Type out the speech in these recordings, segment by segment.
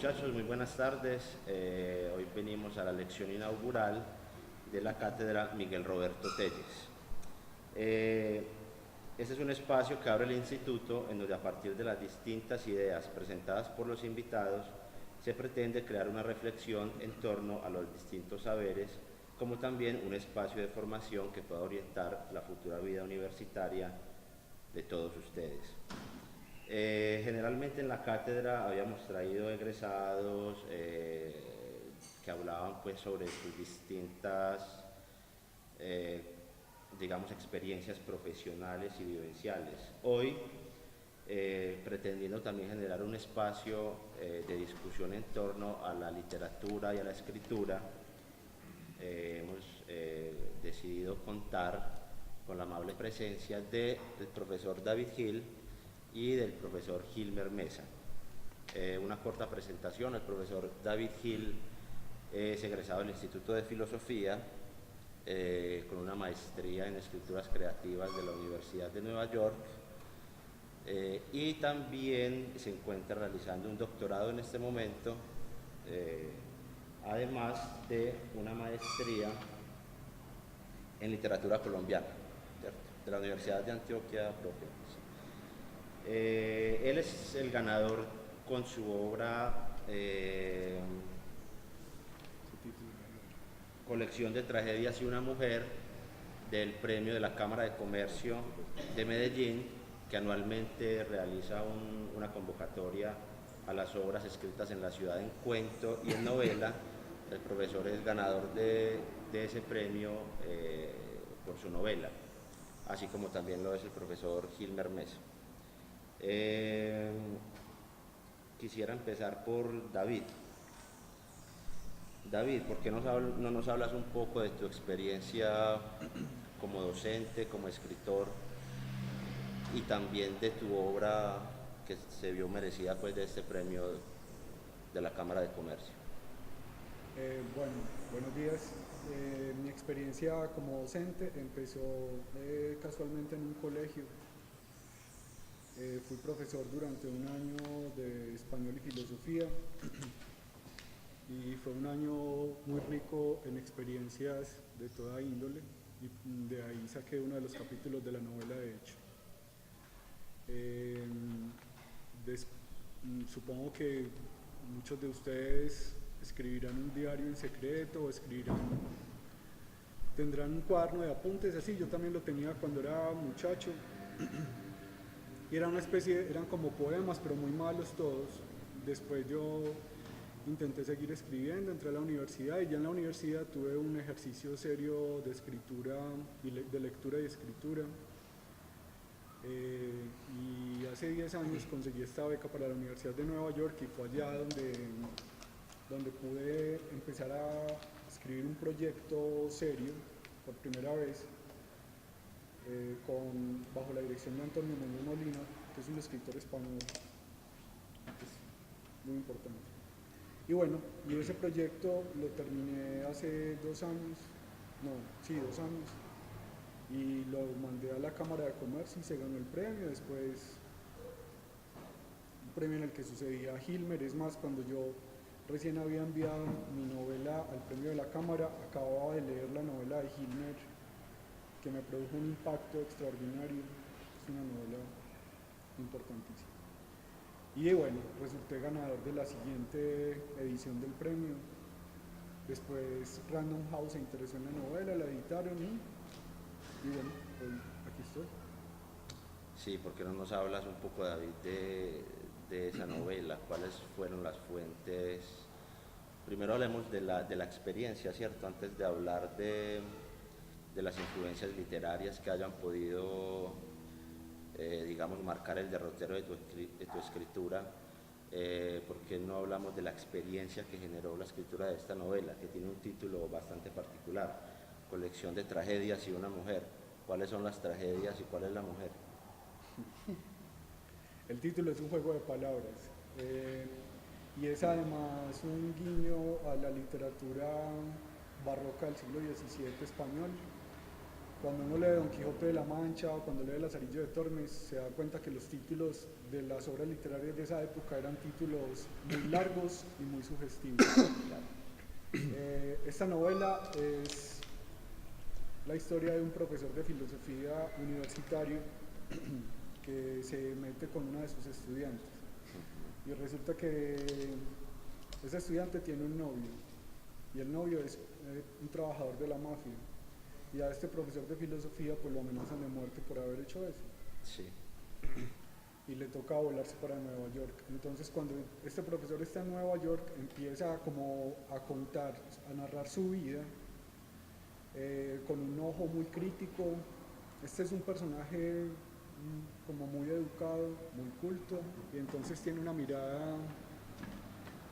muchachos, muy buenas tardes. Hoy venimos a la lección inaugural de la cátedra Miguel Roberto Telles. Este es un espacio que abre el instituto en donde a partir de las distintas ideas presentadas por los invitados se pretende crear una reflexión en torno a los distintos saberes, como también un espacio de formación que pueda orientar la futura vida universitaria de todos ustedes. Generalmente en la cátedra habíamos traído egresados que hablaban pues sobre sus distintas digamos experiencias profesionales y vivenciales. Hoy pretendiendo también generar un espacio de discusión en torno a la literatura y a la escritura, hemos decidido contar con la amable presencia del profesor David Gil y del profesor Gilmer Mesa. Una corta presentación: el profesor David Gil es egresado del Instituto de Filosofía con una maestría en escrituras creativas de la Universidad de Nueva York y también se encuentra realizando un doctorado en este momento, además de una maestría en literatura colombiana, ¿cierto?, de la Universidad de Antioquia propia. Él es el ganador con su obra Colección de Tragedias y una Mujer del premio de la Cámara de Comercio de Medellín, que anualmente realiza una convocatoria a las obras escritas en la ciudad en cuento y en novela. El profesor es ganador de ese premio por su novela, así como también lo es el profesor Gilmer Mesa. Quisiera empezar por David. David, ¿por qué no nos hablas un poco de tu experiencia como docente, como escritor, y también de tu obra que se vio merecida pues de este premio de la Cámara de Comercio? Bueno, buenos días. Mi experiencia como docente empezó casualmente en un colegio. Fui profesor durante un año de español y filosofía y fue un año muy rico en experiencias de toda índole, y de ahí saqué uno de los capítulos de la novela, de hecho. Supongo que muchos de ustedes escribirán un diario en secreto o tendrán un cuaderno de apuntes así. Yo también lo tenía cuando era muchacho y era una especie, eran como poemas, pero muy malos todos. Después yo intenté seguir escribiendo, entré a la universidad y ya en la universidad tuve un ejercicio serio de escritura, de lectura y escritura. Y hace 10 años conseguí esta beca para la Universidad de Nueva York y fue allá donde pude empezar a escribir un proyecto serio por primera vez, bajo la dirección de Antonio Muñoz Molina, que es un escritor español, que es muy importante. Y bueno, y ese proyecto lo terminé hace 2 años, 2 años, y lo mandé a la Cámara de Comercio y se ganó el premio. Después, un premio en el que sucedía a Gilmer. Es más, cuando yo recién había enviado mi novela al premio de la Cámara, acababa de leer la novela de Gilmer, que me produjo un impacto extraordinario. Es una novela importantísima. Y bueno, resulté ganador de la siguiente edición del premio. Después Random House se interesó en la novela, la editaron y bueno, hoy aquí estoy. Sí, ¿por qué no nos hablas un poco, David, de esa novela? ¿Cuáles fueron las fuentes? Primero hablemos de la experiencia, ¿cierto?, antes de hablar de las influencias literarias que hayan podido, digamos, marcar el derrotero de tu escritura. ¿Por qué no hablamos de la experiencia que generó la escritura de esta novela, que tiene un título bastante particular: Colección de Tragedias y una Mujer? ¿Cuáles son las tragedias y cuál es la mujer? El título es un juego de palabras, y es además un guiño a la literatura barroca del siglo XVII español. cuando uno lee Don Quijote de la Mancha o cuando lee Lazarillo de Tormes, se da cuenta que los títulos de las obras literarias de esa época eran títulos muy largos y muy sugestivos. Esta novela es la historia de un profesor de filosofía universitario que se mete con una de sus estudiantes. Y resulta que ese estudiante tiene un novio, y el novio es un trabajador de la mafia. Y a este profesor de filosofía pues lo amenazan de muerte por haber hecho eso. Sí. Y le toca volarse para Nueva York. Entonces cuando este profesor está en Nueva York empieza como a contar, a narrar su vida con un ojo muy crítico. Este es un personaje como muy educado, muy culto, y entonces tiene una mirada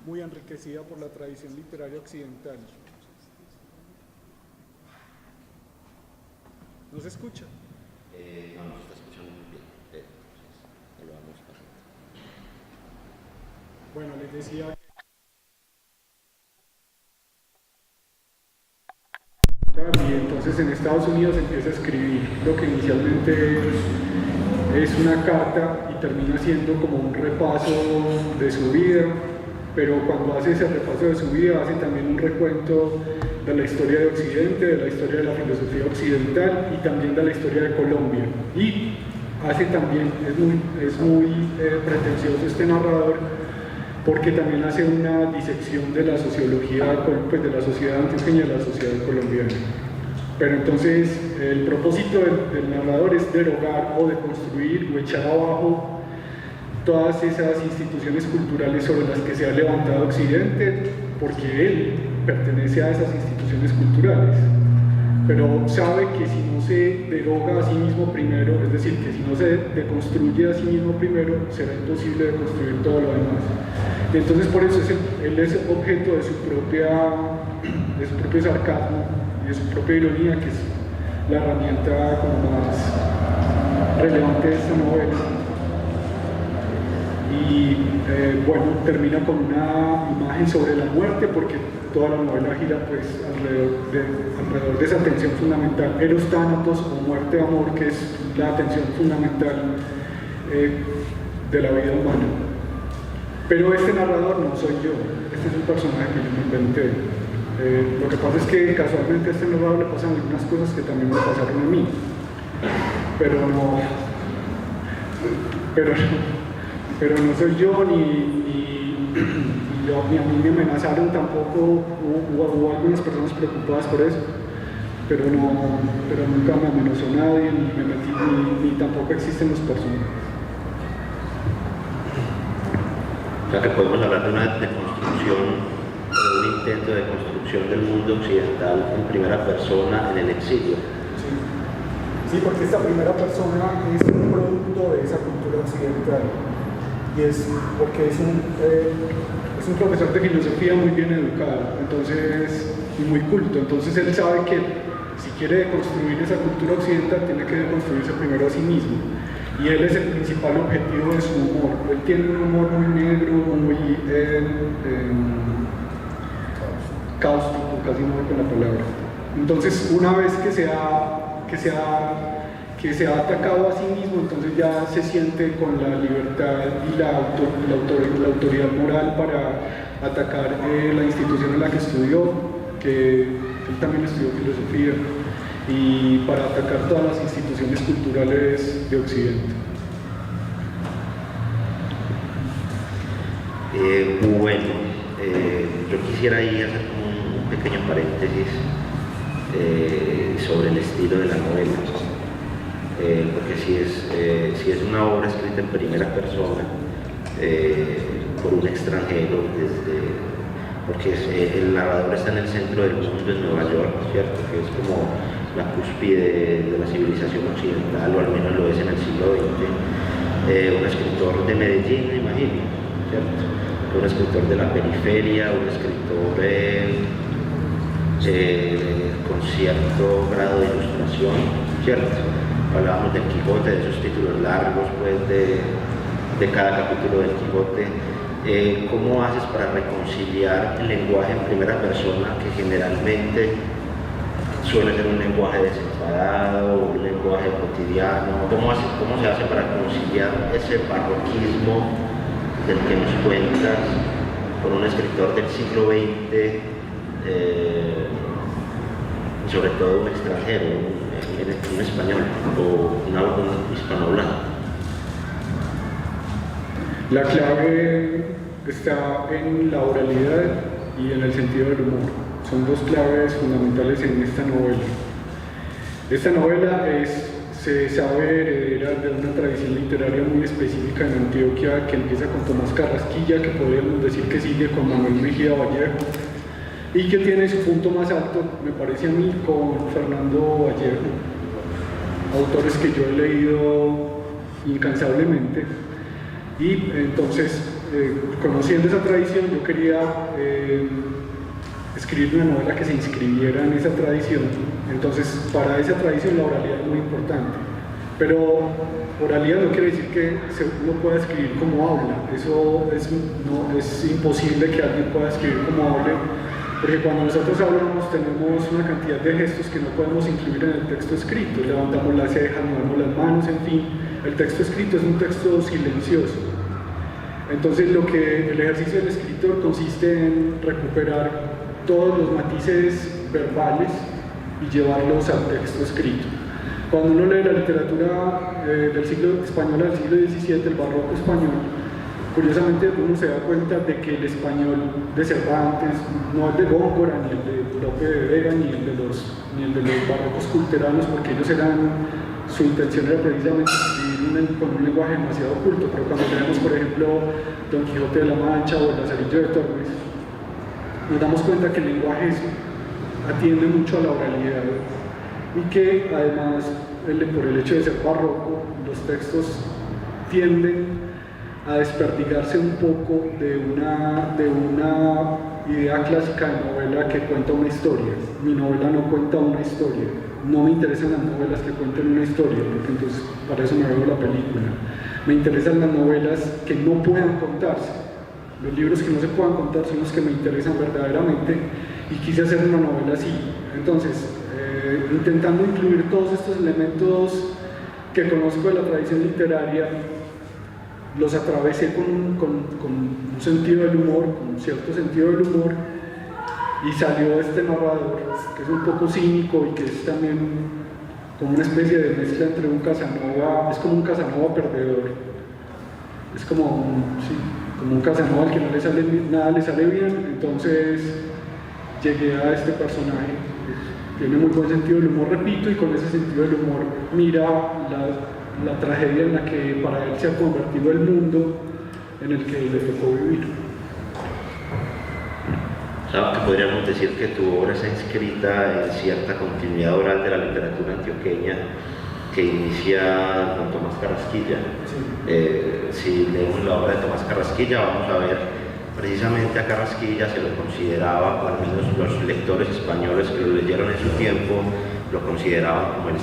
muy enriquecida por la tradición literaria occidental. ¿No se escucha? No, se está escuchando muy bien. Entonces, lo vamos pasando. Bueno, les decía y entonces en Estados Unidos empieza a escribir lo que inicialmente es una carta y termina siendo como un repaso de su vida, pero cuando hace ese repaso de su vida hace también un recuento de la historia de Occidente, de la historia de la filosofía occidental y también de la historia de Colombia. Y hace también, es muy pretencioso este narrador, porque también hace una disección de la sociología, pues de la sociedad antioqueña y de la sociedad colombiana. Pero entonces el propósito del narrador es derogar o deconstruir o echar abajo todas esas instituciones culturales sobre las que se ha levantado Occidente, porque él pertenece a esas instituciones culturales. Pero sabe que si no se deroga a sí mismo primero, es decir, que si no se deconstruye a sí mismo primero, será imposible deconstruir todo lo demás. Y entonces por eso él es objeto de su propio sarcasmo y de su propia ironía, que es la herramienta como más relevante de esta novela. Y bueno, termina con una imagen sobre la muerte, porque toda la novela gira pues alrededor de esa tensión fundamental, Eros Thanatos o muerte amor, que es la tensión fundamental de la vida humana. Pero este narrador no soy yo, este es un personaje que yo me inventé. Lo que pasa es que casualmente a este narrador le pasan algunas cosas que también me pasaron a mí, pero no soy yo, ni a mí me amenazaron tampoco, hubo algunas personas preocupadas por eso, pero nunca me amenazó nadie, ni tampoco existen los personajes. O sea que podemos hablar de una deconstrucción, de un intento de construcción del mundo occidental en primera persona en el exilio. Sí, porque esta primera persona es un producto de esa cultura occidental. Y es porque es un profesor de filosofía muy bien educado, entonces, y muy culto. Entonces él sabe que si quiere deconstruir esa cultura occidental, tiene que deconstruirse primero a sí mismo. Y él es el principal objetivo de su humor. Él tiene un humor muy negro, muy cáustico, casi no con la palabra. Entonces, una vez que se ha atacado a sí mismo, entonces ya se siente con la libertad y la autoridad moral para atacar la institución en la que estudió, que él también estudió filosofía, y para atacar todas las instituciones culturales de Occidente. Yo quisiera ahí hacer un pequeño paréntesis sobre el estilo de la novela, porque si es una obra escrita en primera persona por un extranjero, porque el narrador está en el centro del mundo, en Nueva York, ¿cierto? Que es como la cúspide de la civilización occidental, o al menos lo es en el siglo XX. Un escritor de Medellín, me imagino, ¿cierto? Un escritor de la periferia, un escritor con cierto grado de ilustración, ¿cierto? Hablábamos del Quijote, de esos títulos largos, pues, de cada capítulo del Quijote. ¿Cómo haces para reconciliar el lenguaje en primera persona, que generalmente suele ser un lenguaje descentrado? degradado, un lenguaje cotidiano? ¿Cómo se hace para conciliar ese barroquismo del que nos cuentas con un escritor del siglo XX, sobre todo un extranjero, un español o un hispanohablante? La clave está en la oralidad y en el sentido del humor. Son dos claves fundamentales en esta novela. Esta novela se sabe heredera de una tradición literaria muy específica en Antioquia que empieza con Tomás Carrasquilla, que podríamos decir que sigue con Manuel Mejía Vallejo, y que tiene su punto más alto, me parece a mí, con Fernando Vallejo, autores que yo he leído incansablemente. Y entonces, conociendo esa tradición, yo quería escribir una novela que se inscribiera en esa tradición. Entonces, para esa tradición la oralidad es muy importante. Pero oralidad no quiere decir que uno pueda escribir como habla. Eso es imposible que alguien pueda escribir como hable, porque cuando nosotros hablamos tenemos una cantidad de gestos que no podemos incluir en el texto escrito. Levantamos las cejas, movemos las manos, en fin. El texto escrito es un texto silencioso. Entonces el ejercicio del escritor consiste en recuperar todos los matices verbales y llevarlos al texto escrito. Cuando uno lee la literatura del siglo español del siglo XVII, el barroco español, curiosamente uno se da cuenta de que el español de Cervantes, no el de Góngora, ni el de Lope de Vega, ni el de los barrocos culteranos, porque ellos su intención era precisamente escribir con un lenguaje demasiado oculto, pero cuando tenemos, por ejemplo, Don Quijote de la Mancha o El Lazarillo de Tormes, nos damos cuenta que el lenguaje atiende mucho a la oralidad y que además, por el hecho de ser barroco, los textos tienden a desperdigarse un poco de una idea clásica de novela que cuenta una historia. Mi novela no cuenta una historia. No me interesan las novelas que cuenten una historia, porque entonces para eso me veo la película. Me interesan las novelas que no puedan contarse. Los libros que no se puedan contar son los que me interesan verdaderamente, y quise hacer una novela así. Entonces, intentando incluir todos estos elementos que conozco de la tradición literaria, los atravesé con un sentido del humor, con un cierto sentido del humor, y salió este narrador que es un poco cínico y que es también como una especie de mezcla entre un Casanova, es como un Casanova perdedor, es como un Casanova al que nada le sale bien. Entonces llegué a este personaje que tiene muy buen sentido del humor, repito, y con ese sentido del humor mira la tragedia en la que para él se ha convertido el mundo en el que le tocó vivir. O sea, que podríamos decir que tu obra está inscrita en cierta continuidad oral de la literatura antioqueña que inicia con Tomás Carrasquilla. Sí. Si leemos la obra de Tomás Carrasquilla, vamos a ver precisamente a Carrasquilla se lo consideraba, o al menos los lectores españoles que lo leyeron en su tiempo, lo consideraban como el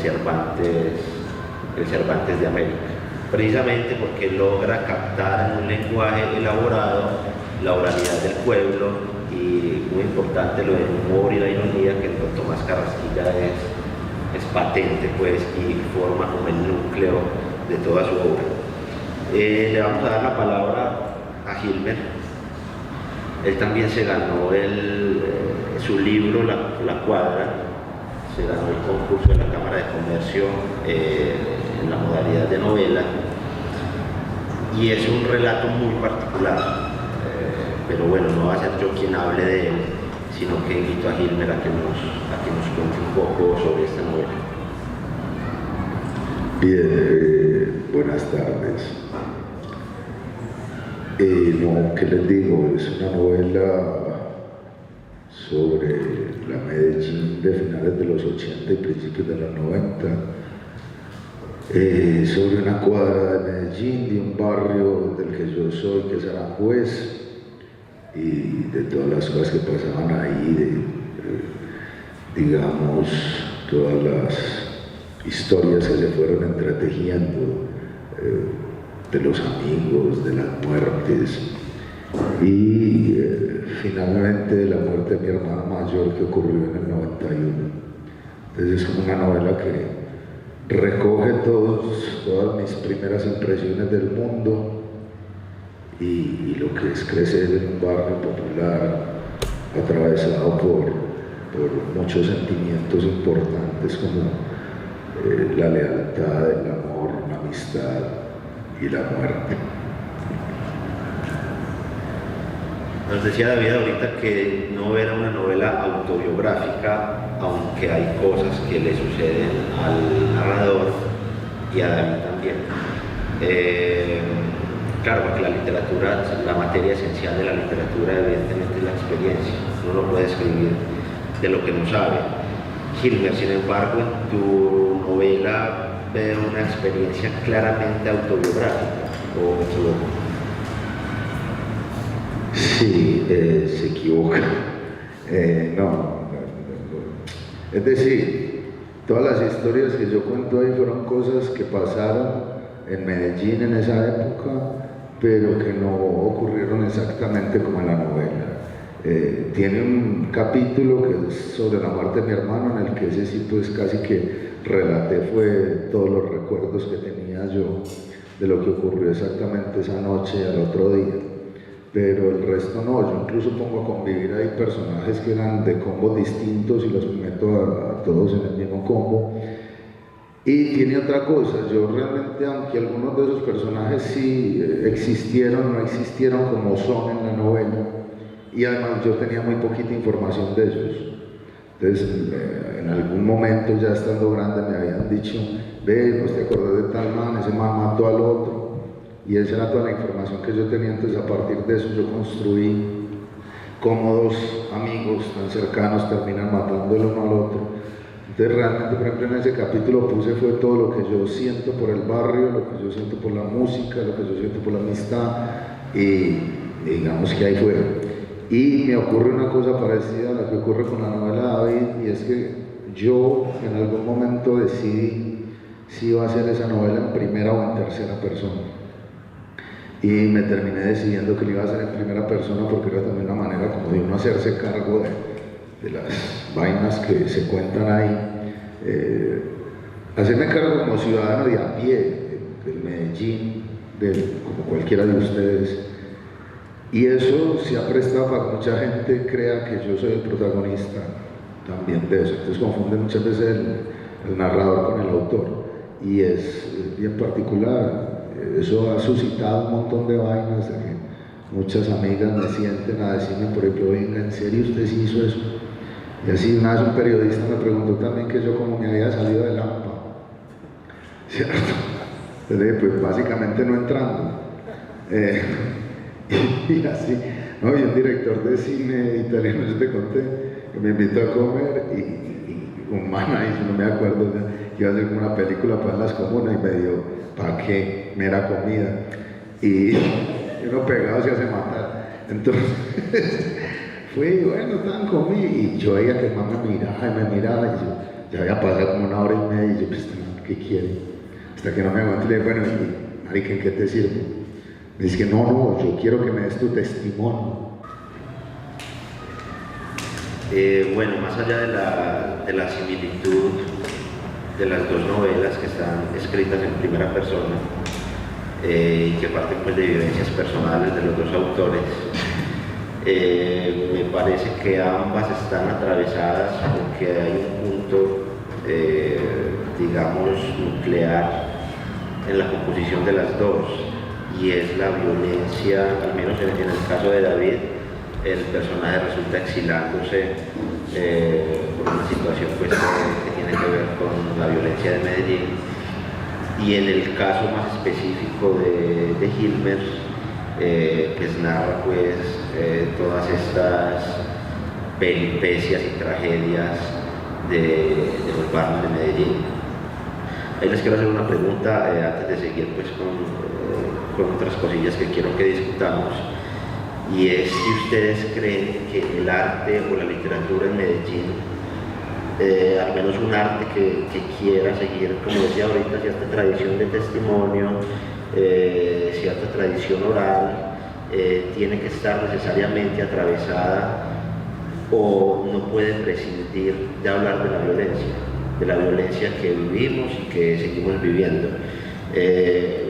Cervantes de América, precisamente porque logra captar en un lenguaje elaborado la oralidad del pueblo, y muy importante lo del humor y la ironía, que en Tomás Carrasquilla es patente, pues, y forma como el núcleo de toda su obra. Le vamos a dar la palabra a Gilmer. Él también se ganó su libro La Cuadra, se ganó el concurso de la Cámara de Comercio en la modalidad de novela, y es un relato muy particular, pero bueno, no va a ser yo quien hable de él, sino que invito a Gilmer a que nos cuente un poco sobre esta novela. Bien, buenas tardes. ¿Qué les digo? Es una novela sobre la Medellín de finales de los 80 y principios de los 90, sobre una cuadra de Medellín, de un barrio del que yo soy, que es Aranjuez, y de todas las cosas que pasaban ahí, digamos, todas las historias que se fueron entretejiendo, de los amigos, de las muertes, y finalmente de la muerte de mi hermana mayor, que ocurrió en el 91. Entonces es como una novela que recoge todas mis primeras impresiones del mundo y lo que es crecer en un barrio popular atravesado por muchos sentimientos importantes como la lealtad, el amor, la amistad y la muerte. Nos decía David ahorita que no era una novela autobiográfica, aunque hay cosas que le suceden al narrador y a David también. Claro, porque la literatura, la materia esencial de la literatura evidentemente es la experiencia. Uno no puede escribir de lo que no sabe. Hilmer, sin embargo, en tu novela veo una experiencia claramente autobiográfica, ¿o me equivoco? Sí, se equivoca. No. Es decir, todas las historias que yo cuento ahí fueron cosas que pasaron en Medellín en esa época, pero que no ocurrieron exactamente como en la novela. Tiene un capítulo que es sobre la muerte de mi hermano, en el que ese sí pues casi que relaté fue todos los recuerdos que tenía yo de lo que ocurrió exactamente esa noche y al otro día. Pero el resto no, yo incluso pongo a convivir ahí personajes que eran de combos distintos y los meto a todos en el mismo combo. Y tiene otra cosa, yo realmente, aunque algunos de esos personajes sí existieron, no existieron como son en la novela, y además yo tenía muy poquita información de ellos. Entonces, en algún momento, ya estando grande, me habían dicho, ve, ¿no te acordás de tal man? Ese man mató al otro. Y esa era toda la información que yo tenía. Entonces, a partir de eso, yo construí cómo dos amigos tan cercanos terminan matando el uno al otro. Entonces, realmente, por ejemplo, en ese capítulo puse fue todo lo que yo siento por el barrio, lo que yo siento por la música, lo que yo siento por la amistad, y digamos que ahí fue. Y me ocurre una cosa parecida a la que ocurre con la novela de David, y es que yo en algún momento decidí si iba a hacer esa novela en primera o en tercera persona. Y me terminé decidiendo que lo iba a hacer en primera persona porque era también una manera como de uno hacerse cargo de las vainas que se cuentan ahí. Hacerme cargo como ciudadano de a pie, del Medellín, como cualquiera de ustedes. Y eso se ha prestado para que mucha gente crea que yo soy el protagonista también de eso. Entonces confunde muchas veces el narrador con el autor. Y es bien particular. Eso ha suscitado un montón de vainas, de que muchas amigas me sienten a decirme, por ejemplo, venga, ¿en serio usted sí hizo eso? Y así una vez un periodista me preguntó también que yo como me había salido del AMPA, ¿cierto? Entonces, pues básicamente no entrando. Y así, ¿no? Y un director de cine italiano, yo te conté, que me invitó a comer y un man ahí, no me acuerdo, que iba a hacer como una película para las comunas y me dio, ¿para qué? Mera comida. Y uno pegado se hace matar. Entonces, fui, bueno, tan comí, y yo veía que el man me miraba, y yo, ya había pasado como una hora y media, y yo, pues, ¿qué quiere? Hasta que no me aguanté, le dije, bueno, y, marica, ¿en qué te sirve? Me dice que no, yo quiero que me des tu testimonio. Bueno, más allá de la similitud de las dos novelas que están escritas en primera persona y que parten pues, de vivencias personales de los dos autores, me parece que ambas están atravesadas porque hay un punto, digamos, nuclear en la composición de las dos, y es la violencia, al menos en el caso de David, el personaje resulta exilándose por una situación pues, que tiene que ver con la violencia de Medellín, y en el caso más específico de Hilmer, pues narra pues, todas estas peripecias y tragedias de los barrios de Medellín. Ahí les quiero hacer una pregunta antes de seguir pues, con otras cosillas que quiero que discutamos, y es si ustedes creen que el arte o la literatura en Medellín, al menos un arte que quiera seguir, como decía ahorita, cierta tradición de testimonio, cierta tradición oral, tiene que estar necesariamente atravesada o no puede prescindir de hablar de la violencia. la violencia que vivimos y que seguimos viviendo.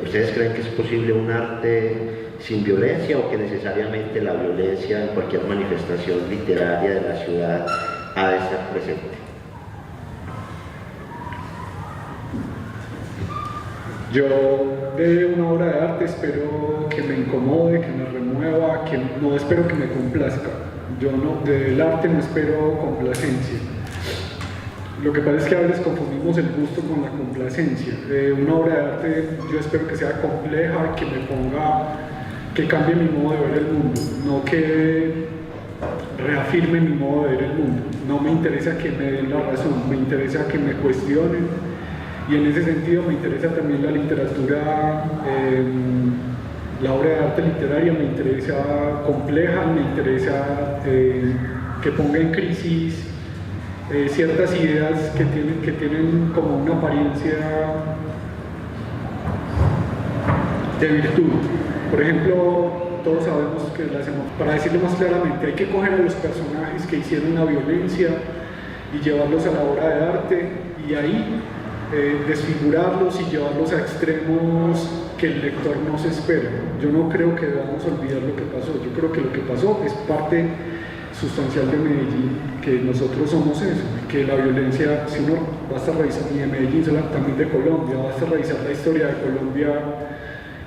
¿Ustedes creen que es posible un arte sin violencia o que necesariamente la violencia en cualquier manifestación literaria de la ciudad ha de estar presente? Yo de una obra de arte espero que me incomode, que me remueva, que no espero que me complazca. Yo no, del arte no espero complacencia. Lo que pasa es que a veces confundimos el gusto con la complacencia. Una obra de arte yo espero que sea compleja, que me ponga, que cambie mi modo de ver el mundo, no que reafirme mi modo de ver el mundo. No me interesa que me den la razón, me interesa que me cuestionen. Y en ese sentido me interesa también la literatura, la obra de arte literaria me interesa compleja, me interesa que ponga en crisis ciertas ideas que tienen como una apariencia de virtud. Por ejemplo, todos sabemos que para decirlo más claramente, hay que coger a los personajes que hicieron la violencia y llevarlos a la obra de arte y ahí desfigurarlos y llevarlos a extremos que el lector no se espera. Yo no creo que debamos olvidar lo que pasó, yo creo que lo que pasó es parte sustancial de Medellín, que nosotros somos eso, que la violencia, si uno basta revisar, y de Medellín, también de Colombia, basta revisar la historia de Colombia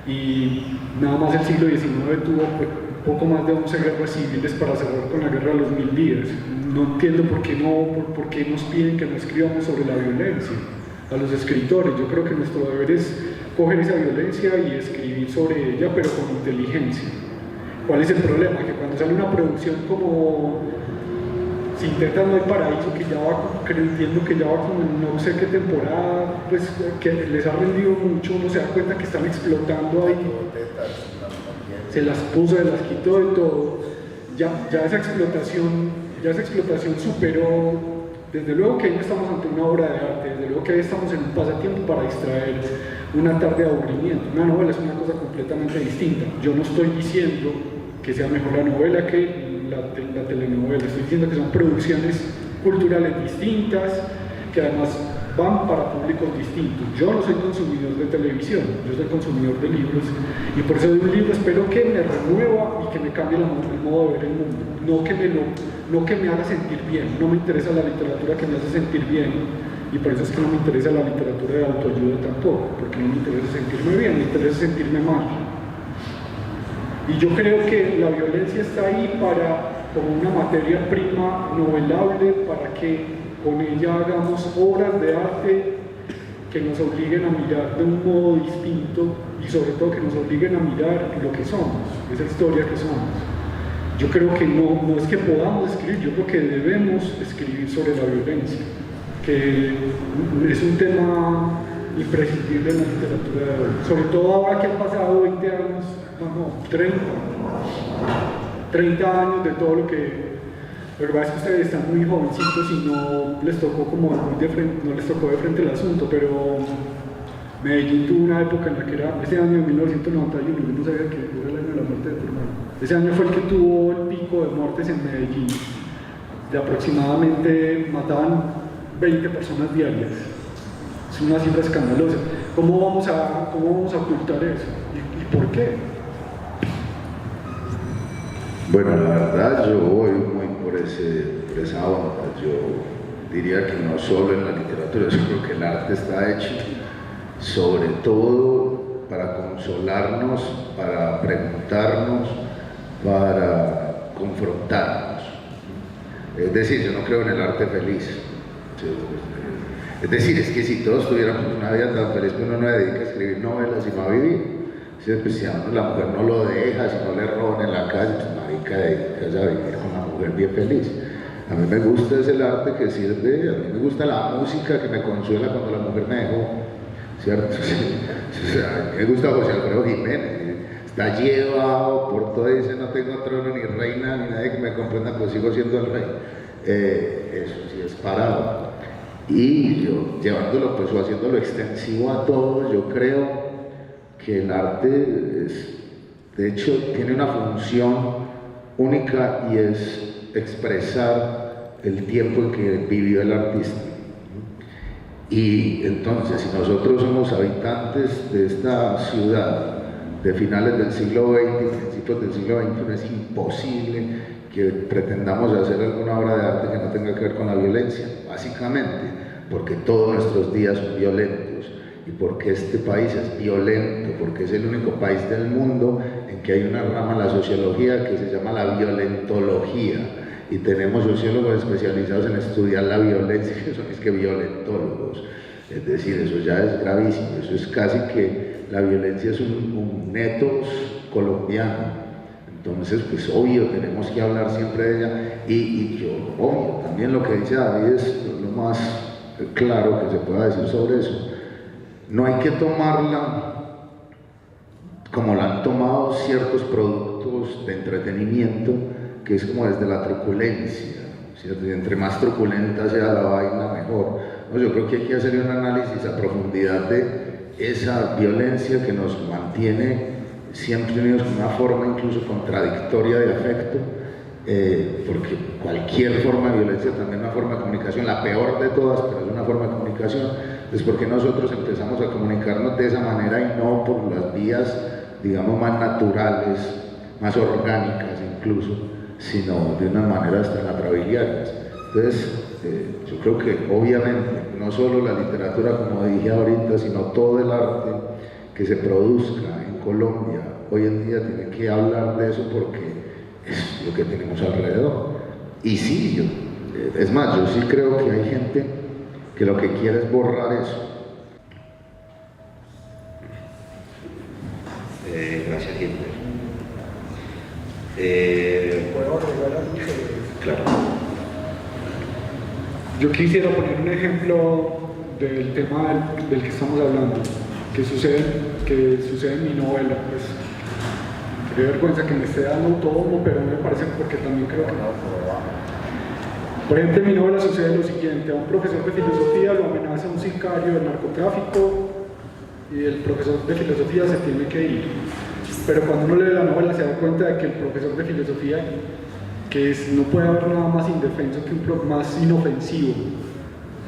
y nada más el siglo XIX tuvo poco más de 11 guerras civiles para cerrar con la guerra de los 1000 días. No entiendo por qué nos piden que no escribamos sobre la violencia a los escritores. Yo creo que nuestro deber es coger esa violencia y escribir sobre ella, pero con inteligencia. ¿Cuál es el problema? Que cuando sale una producción como Sin Tetas No Hay Paraíso, que entiendo que ya va como no sé qué temporada, pues que les ha rendido mucho, uno se da cuenta que están explotando ahí, se las puso, se las quitó de todo, ya esa explotación superó. Desde luego que ahí no estamos ante una obra de arte, desde luego que ahí estamos en un pasatiempo para distraer una tarde de aburrimiento. Una novela es una cosa completamente distinta. Yo no estoy diciendo que sea mejor la novela que la telenovela, estoy diciendo que son producciones culturales distintas, que además van para públicos distintos. Yo no soy consumidor de televisión, yo soy consumidor de libros y por eso de un libro espero que me remueva y que me cambie el modo de ver el mundo, no que me haga sentir bien. No me interesa la literatura que me hace sentir bien y por eso es que no me interesa la literatura de autoayuda tampoco, porque no me interesa sentirme bien, me interesa sentirme mal. Y yo creo que la violencia está ahí como una materia prima novelable para que con ella hagamos obras de arte que nos obliguen a mirar de un modo distinto y sobre todo que nos obliguen a mirar lo que somos, esa historia que somos. Yo creo que no es que podamos escribir, yo creo que debemos escribir sobre la violencia, que es un tema imprescindible en la literatura de hoy, sobre todo ahora que han pasado 20 años, 30 años de todo lo que pasa es que ustedes están muy jovencitos y no les tocó de frente el asunto, pero Medellín tuvo una época en la que era ese año de 1991, yo no sabía que era el año de la muerte de tu hermano. Ese año fue el que tuvo el pico de muertes en Medellín, de aproximadamente mataban 20 personas diarias. Es una cifra escandalosa. ¿Cómo vamos a ocultar eso? ¿Y por qué? Bueno, la verdad yo voy muy por esa onda. Yo diría que no solo en la literatura, yo creo que el arte está hecho sobre todo para consolarnos, para preguntarnos, para confrontarnos. Es decir, yo no creo en el arte feliz. Es decir, es que si todos tuviéramos una vida tan feliz que uno no dedica a escribir novelas y no a vivir. Si la mujer no lo deja, si no le roban en la calle, pues marica, dedícase a vivir con una mujer bien feliz. A mí me gusta el arte que sirve, a mí me gusta la música que me consuela cuando la mujer me dejó, ¿cierto? A mí me gusta José Alfredo Jiménez, está llevado por todo, dice no tengo trono ni reina ni nadie que me comprenda, pues sigo siendo el rey. Eso sí es parado. Y yo, llevándolo pues o haciéndolo extensivo a todo, yo creo que el arte de hecho tiene una función única y es expresar el tiempo en que vivió el artista. Y entonces, si nosotros somos habitantes de esta ciudad de finales del siglo XX y principios del siglo XXI, es imposible que pretendamos hacer alguna obra de arte que no tenga que ver con la violencia, básicamente porque todos nuestros días son violentos y porque este país es violento, porque es el único país del mundo en que hay una rama en la sociología que se llama la violentología, y tenemos sociólogos especializados en estudiar la violencia, que son violentólogos. Es decir, eso ya es gravísimo, eso es casi que la violencia es un ethos colombiano. Entonces, pues obvio, tenemos que hablar siempre de ella, y yo, obvio, también lo que dice David es lo más claro que se pueda decir sobre eso. No hay que tomarla como la han tomado ciertos productos de entretenimiento, que es como desde la truculencia, ¿cierto? Y entre más truculenta sea la vaina, mejor. No, yo creo que hay que hacer un análisis a profundidad de esa violencia que nos mantiene siempre unidos con una forma incluso contradictoria de afecto, porque cualquier forma de violencia también es una forma de comunicación, la peor de todas, pero es una forma de comunicación. Entonces, ¿por qué nosotros empezamos a comunicarnos de esa manera y no por las vías, digamos, más naturales, más orgánicas incluso, sino de una manera hasta latrabiliarias? Entonces, yo creo que obviamente no solo la literatura, como dije ahorita, sino todo el arte que se produzca en Colombia hoy en día tiene que hablar de eso, porque es lo que tenemos alrededor. Y sí, es más, yo sí creo que hay gente que lo que quiere es borrar eso. Gracias, Gilbert. ¿Puedo agregar algo sobre eso? Claro. Yo quisiera poner un ejemplo del tema del que estamos hablando, que sucede en mi novela. Pues, qué vergüenza que me esté dando todo, pero me parece, porque también creo que no. Por ejemplo, en mi novela sucede lo siguiente: a un profesor de filosofía lo amenaza un sicario del narcotráfico y el profesor de filosofía se tiene que ir. Pero cuando uno lee la novela se da cuenta de que el profesor de filosofía, no puede haber nada más indefenso, más inofensivo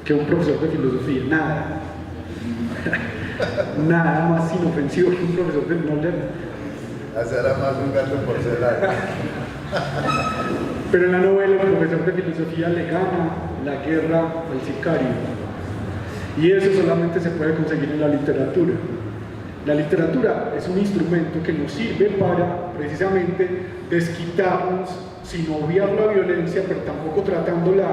que un profesor de filosofía, nada. Nada más inofensivo que un profesor de filosofía. Será más un gato en porcelana. Pero en la novela el profesor de filosofía le gana la guerra al sicario. Y eso solamente se puede conseguir en la literatura. La literatura es un instrumento que nos sirve para precisamente desquitarnos, sin obviar la violencia, pero tampoco tratándola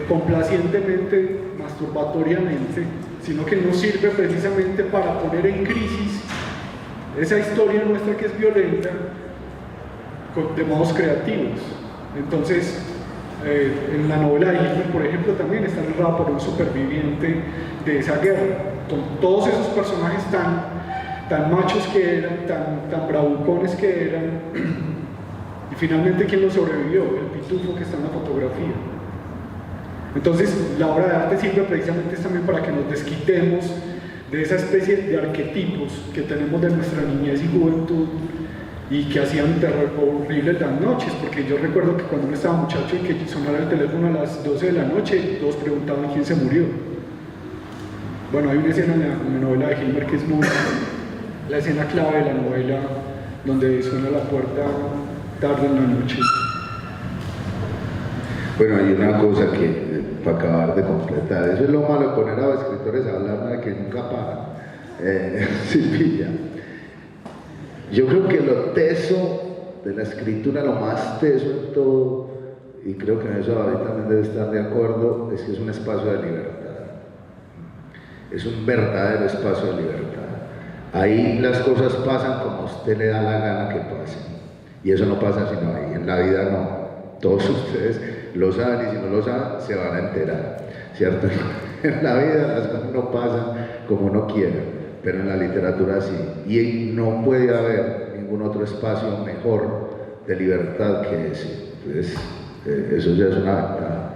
complacientemente, masturbatoriamente, sino que nos sirve precisamente para poner en crisis esa historia nuestra que es violenta de modos creativos. Entonces, en la novela de Hitler, por ejemplo, también está narrada por un superviviente de esa guerra. Todos esos personajes tan machos que eran, tan bravucones que eran, y finalmente, ¿quién los sobrevivió? El pitufo que está en la fotografía. Entonces, la obra de arte sirve precisamente también para que nos desquitemos de esa especie de arquetipos que tenemos de nuestra niñez y juventud, y que hacían terror horrible las noches, porque yo recuerdo que cuando uno estaba muchacho y que sonara el teléfono a las 12 de la noche, todos preguntaban quién se murió. Bueno, hay una escena en la novela de Hilmer que es la escena clave de la novela, donde suena la puerta tarde en la noche. Bueno, hay una cosa que, para acabar de completar, eso es lo malo de poner a los escritores a hablar de que nunca paran. Sí, pilla. Yo creo que lo teso de la escritura, lo más teso en todo, y creo que en eso David también debe estar de acuerdo, es que es un espacio de libertad. Es un verdadero espacio de libertad. Ahí las cosas pasan como a usted le da la gana que pasen. Y eso no pasa sino ahí. En la vida no. Todos ustedes lo saben, y si no lo saben, se van a enterar, ¿cierto? En la vida las cosas no pasan como uno quiera, pero en la literatura sí. Y no puede haber ningún otro espacio mejor de libertad que ese. Entonces, eso ya es una ventaja.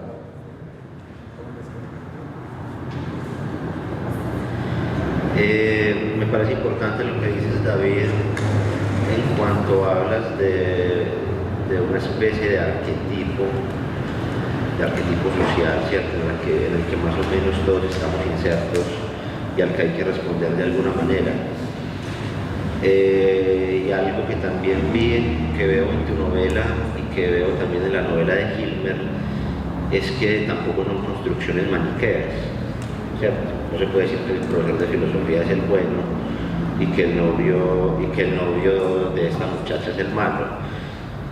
Me parece importante lo que dices, David, en cuanto hablas de una especie de arquetipo arquetipo social, ¿cierto? En el que más o menos todos estamos insertos y al que hay que responder de alguna manera. Y algo que también que veo en tu novela y que veo también en la novela de Hilmer es que tampoco son construcciones maniqueas, ¿cierto? No se puede decir que el profesor de filosofía es el bueno y que el novio de esta muchacha es el malo,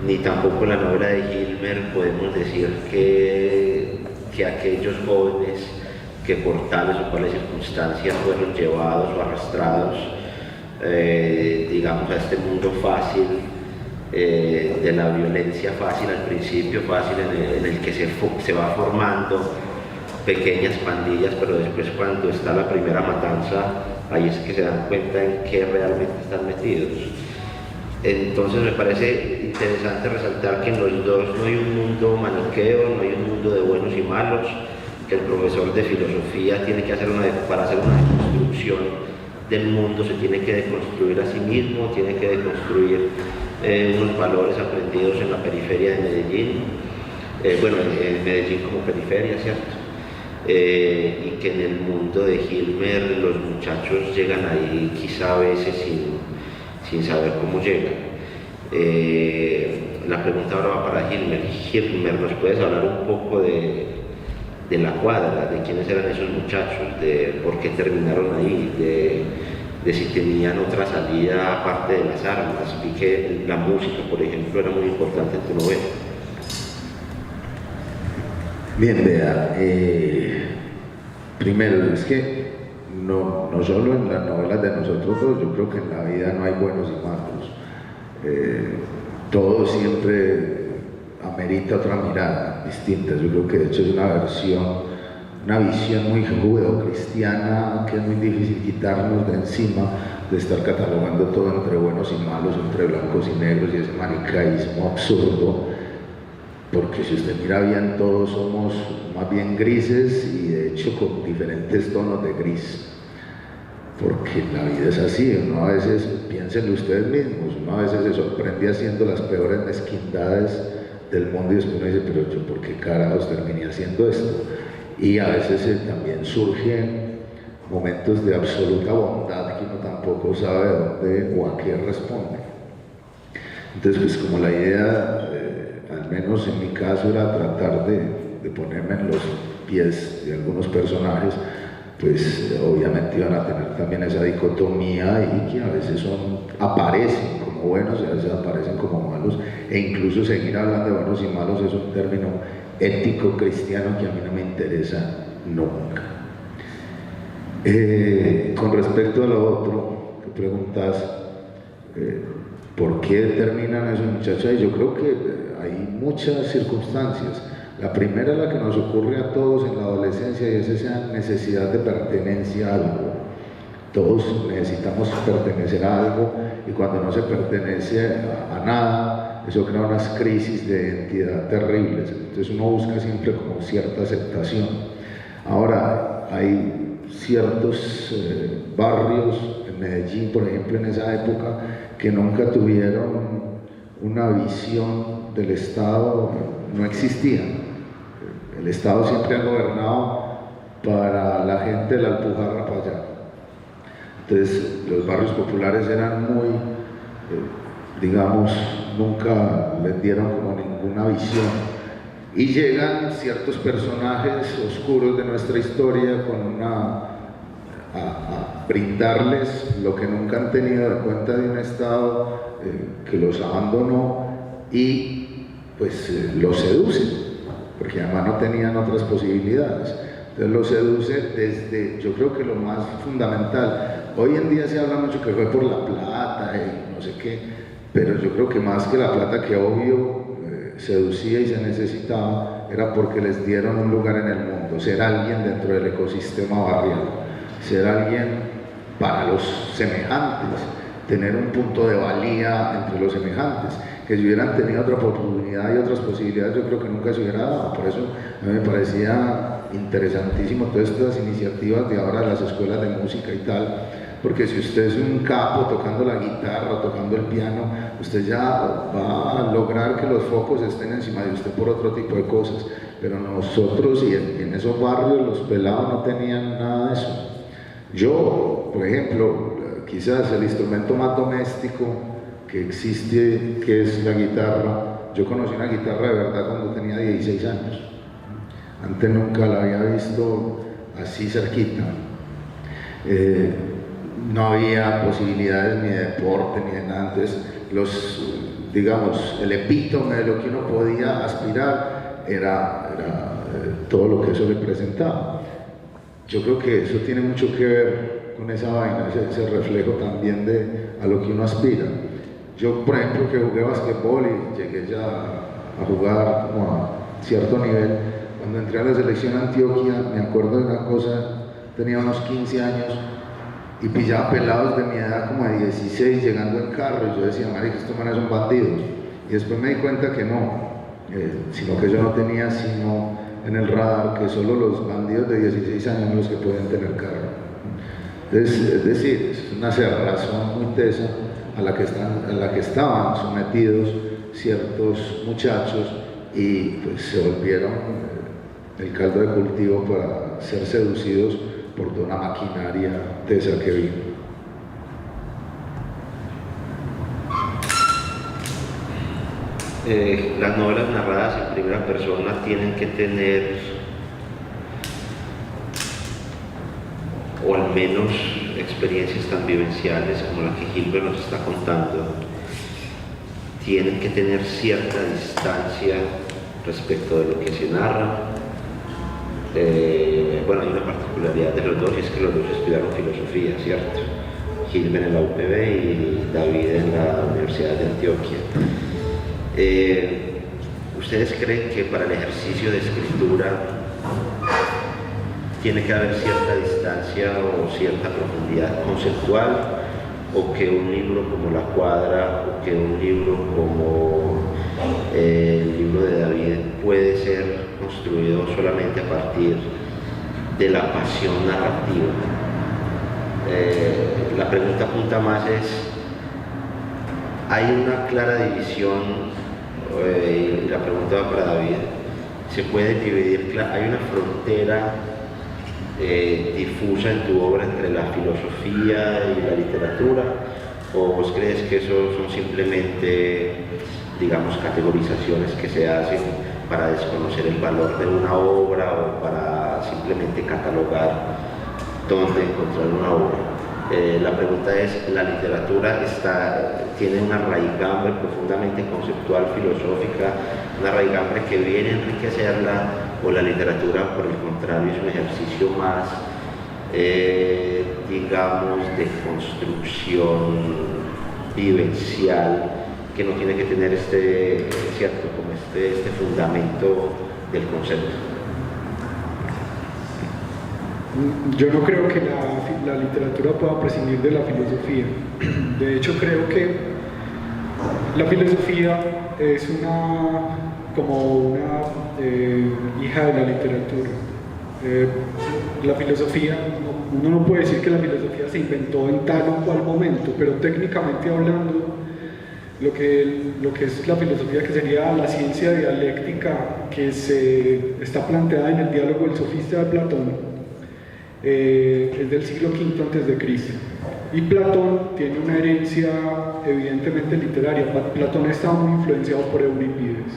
ni tampoco en la novela de Hilmer podemos decir que aquellos jóvenes que por tales o cuales circunstancias fueron llevados o arrastrados digamos a este mundo fácil, de la violencia fácil al principio, fácil en el que se va formando pequeñas pandillas, pero después cuando está la primera matanza, ahí es que se dan cuenta en qué realmente están metidos. Entonces me parece interesante resaltar que en los dos no hay un mundo maniqueo, no hay un mundo de buenos y malos, que el profesor de filosofía tiene que para hacer una deconstrucción del mundo se tiene que deconstruir a sí mismo, tiene que deconstruir unos valores aprendidos en la periferia de Medellín, en Medellín como periferia, ¿cierto? Y que en el mundo de Hilmer los muchachos llegan ahí quizá a veces sin saber cómo llegan. La pregunta ahora va para Hilmer. Hilmer, ¿nos puedes hablar un poco de la cuadra, de quiénes eran esos muchachos, de por qué terminaron ahí, de si tenían otra salida aparte de las armas? Vi que la música, por ejemplo, era muy importante en tu novela. Bien, vea, primero es que no solo en las novelas de nosotros dos, yo creo que en la vida no hay buenos y malos. Todo siempre amerita otra mirada distinta. Yo creo que de hecho es una visión muy judeocristiana que es muy difícil quitarnos de encima, de estar catalogando todo entre buenos y malos, entre blancos y negros, y ese manicaísmo absurdo, porque si usted mira bien todos somos más bien grises y de hecho con diferentes tonos de gris, porque la vida es así. Uno a veces, piénsenlo ustedes mismos, uno a veces se sorprende haciendo las peores mezquindades del mundo y después uno dice, pero yo por qué carajos terminé haciendo esto. Y a veces también surgen momentos de absoluta bondad que uno tampoco sabe dónde o a qué responde. Entonces, pues como la idea, al menos en mi caso, era tratar de ponerme en los pies de algunos personajes, pues obviamente iban a tener también esa dicotomía y que a veces aparecen como buenos y a veces aparecen como malos, e incluso seguir hablando de buenos y malos es un término ético cristiano que a mí no me interesa nunca. Con respecto a lo otro que preguntas, ¿por qué terminan esos muchachos ahí? Yo creo que hay muchas circunstancias. La primera es la que nos ocurre a todos en la adolescencia y es esa necesidad de pertenencia a algo. Todos necesitamos pertenecer a algo y cuando no se pertenece a nada, eso crea unas crisis de identidad terribles. Entonces uno busca siempre como cierta aceptación. Ahora, hay ciertos barrios en Medellín, por ejemplo, en esa época, que nunca tuvieron una visión del Estado, no existían. El Estado siempre ha gobernado para la gente de la Alpujarra para allá. Entonces, los barrios populares eran muy, digamos, nunca les dieron como ninguna visión. Y llegan ciertos personajes oscuros de nuestra historia a brindarles lo que nunca han tenido de cuenta de un Estado que los abandonó y pues los seduce, porque además no tenían otras posibilidades. Entonces los seduce desde, yo creo que lo más fundamental, hoy en día se habla mucho que fue por la plata y no sé qué, pero yo creo que más que la plata, que obvio seducía y se necesitaba, era porque les dieron un lugar en el mundo, ser alguien dentro del ecosistema barrial, ser alguien para los semejantes, tener un punto de valía entre los semejantes, que si hubieran tenido otra oportunidad y otras posibilidades, yo creo que nunca se hubiera dado. Por eso a mí me parecía interesantísimo todas estas iniciativas de ahora de las escuelas de música y tal, porque si usted es un capo tocando la guitarra o tocando el piano, usted ya va a lograr que los focos estén encima de usted por otro tipo de cosas. pero nosotros y en esos barrios los pelados no tenían nada de eso. Yo, por ejemplo, quizás el instrumento más doméstico que existe, que es la guitarra, yo conocí una guitarra de verdad cuando tenía 16 años. Antes nunca la había visto así cerquita. No había posibilidades ni de deporte ni de nada. Entonces, digamos, el epítome de lo que uno podía aspirar era todo lo que eso representaba. Yo creo que eso tiene mucho que ver con esa vaina, ese reflejo también a lo que uno aspira. Yo, por ejemplo, que jugué basquetbol y llegué ya a jugar como a cierto nivel, cuando entré a la selección Antioquia, me acuerdo de una cosa, tenía unos 15 años y pillaba pelados de mi edad como de 16 llegando en carro y yo decía, marica, estos manes son bandidos. Y después me di cuenta que no, sino que yo no tenía sino en el radar que solo los bandidos de 16 años son los que pueden tener carro. Entonces, es decir, es una cerrazón muy tesa a la que estaban sometidos ciertos muchachos y pues se volvieron el caldo de cultivo para ser seducidos por toda una maquinaria tesa que vino. Las novelas narradas en primera persona tienen que tener, o al menos experiencias tan vivenciales como la que Gilbert nos está contando, tienen que tener cierta distancia respecto de lo que se narra. Bueno, hay una particularidad de los dos y es que los dos estudiaron filosofía, ¿cierto? Gilbert en la UPB y David en la Universidad de Antioquia. ¿Ustedes creen que para el ejercicio de escritura tiene que haber cierta distancia o cierta profundidad conceptual, o que un libro como La Cuadra o que un libro como el libro de David puede ser construido solamente a partir de la pasión narrativa? La pregunta apunta más hay una clara división, y la pregunta va para David, se puede dividir, hay una frontera difusa en tu obra entre la filosofía y la literatura, o vos crees que eso son simplemente, digamos, categorizaciones que se hacen para desconocer el valor de una obra o para simplemente catalogar dónde encontrar una obra? La pregunta es, ¿la literatura tiene una raigambre profundamente conceptual, filosófica, una raigambre que viene a enriquecerla, o la literatura, por el contrario, es un ejercicio más, digamos, de construcción vivencial, que no tiene que tener ¿cierto?, como este fundamento del concepto? Yo no creo que la literatura pueda prescindir de la filosofía. De hecho, creo que la filosofía es como una hija de la literatura. La filosofía, uno no puede decir que la filosofía se inventó en tal o cual momento, pero técnicamente hablando, lo que es la filosofía, que sería la ciencia dialéctica que se está planteada en el diálogo del sofista de Platón, es del siglo V a.C. y Platón tiene una herencia evidentemente literaria. Platón estaba muy influenciado por Eurípides,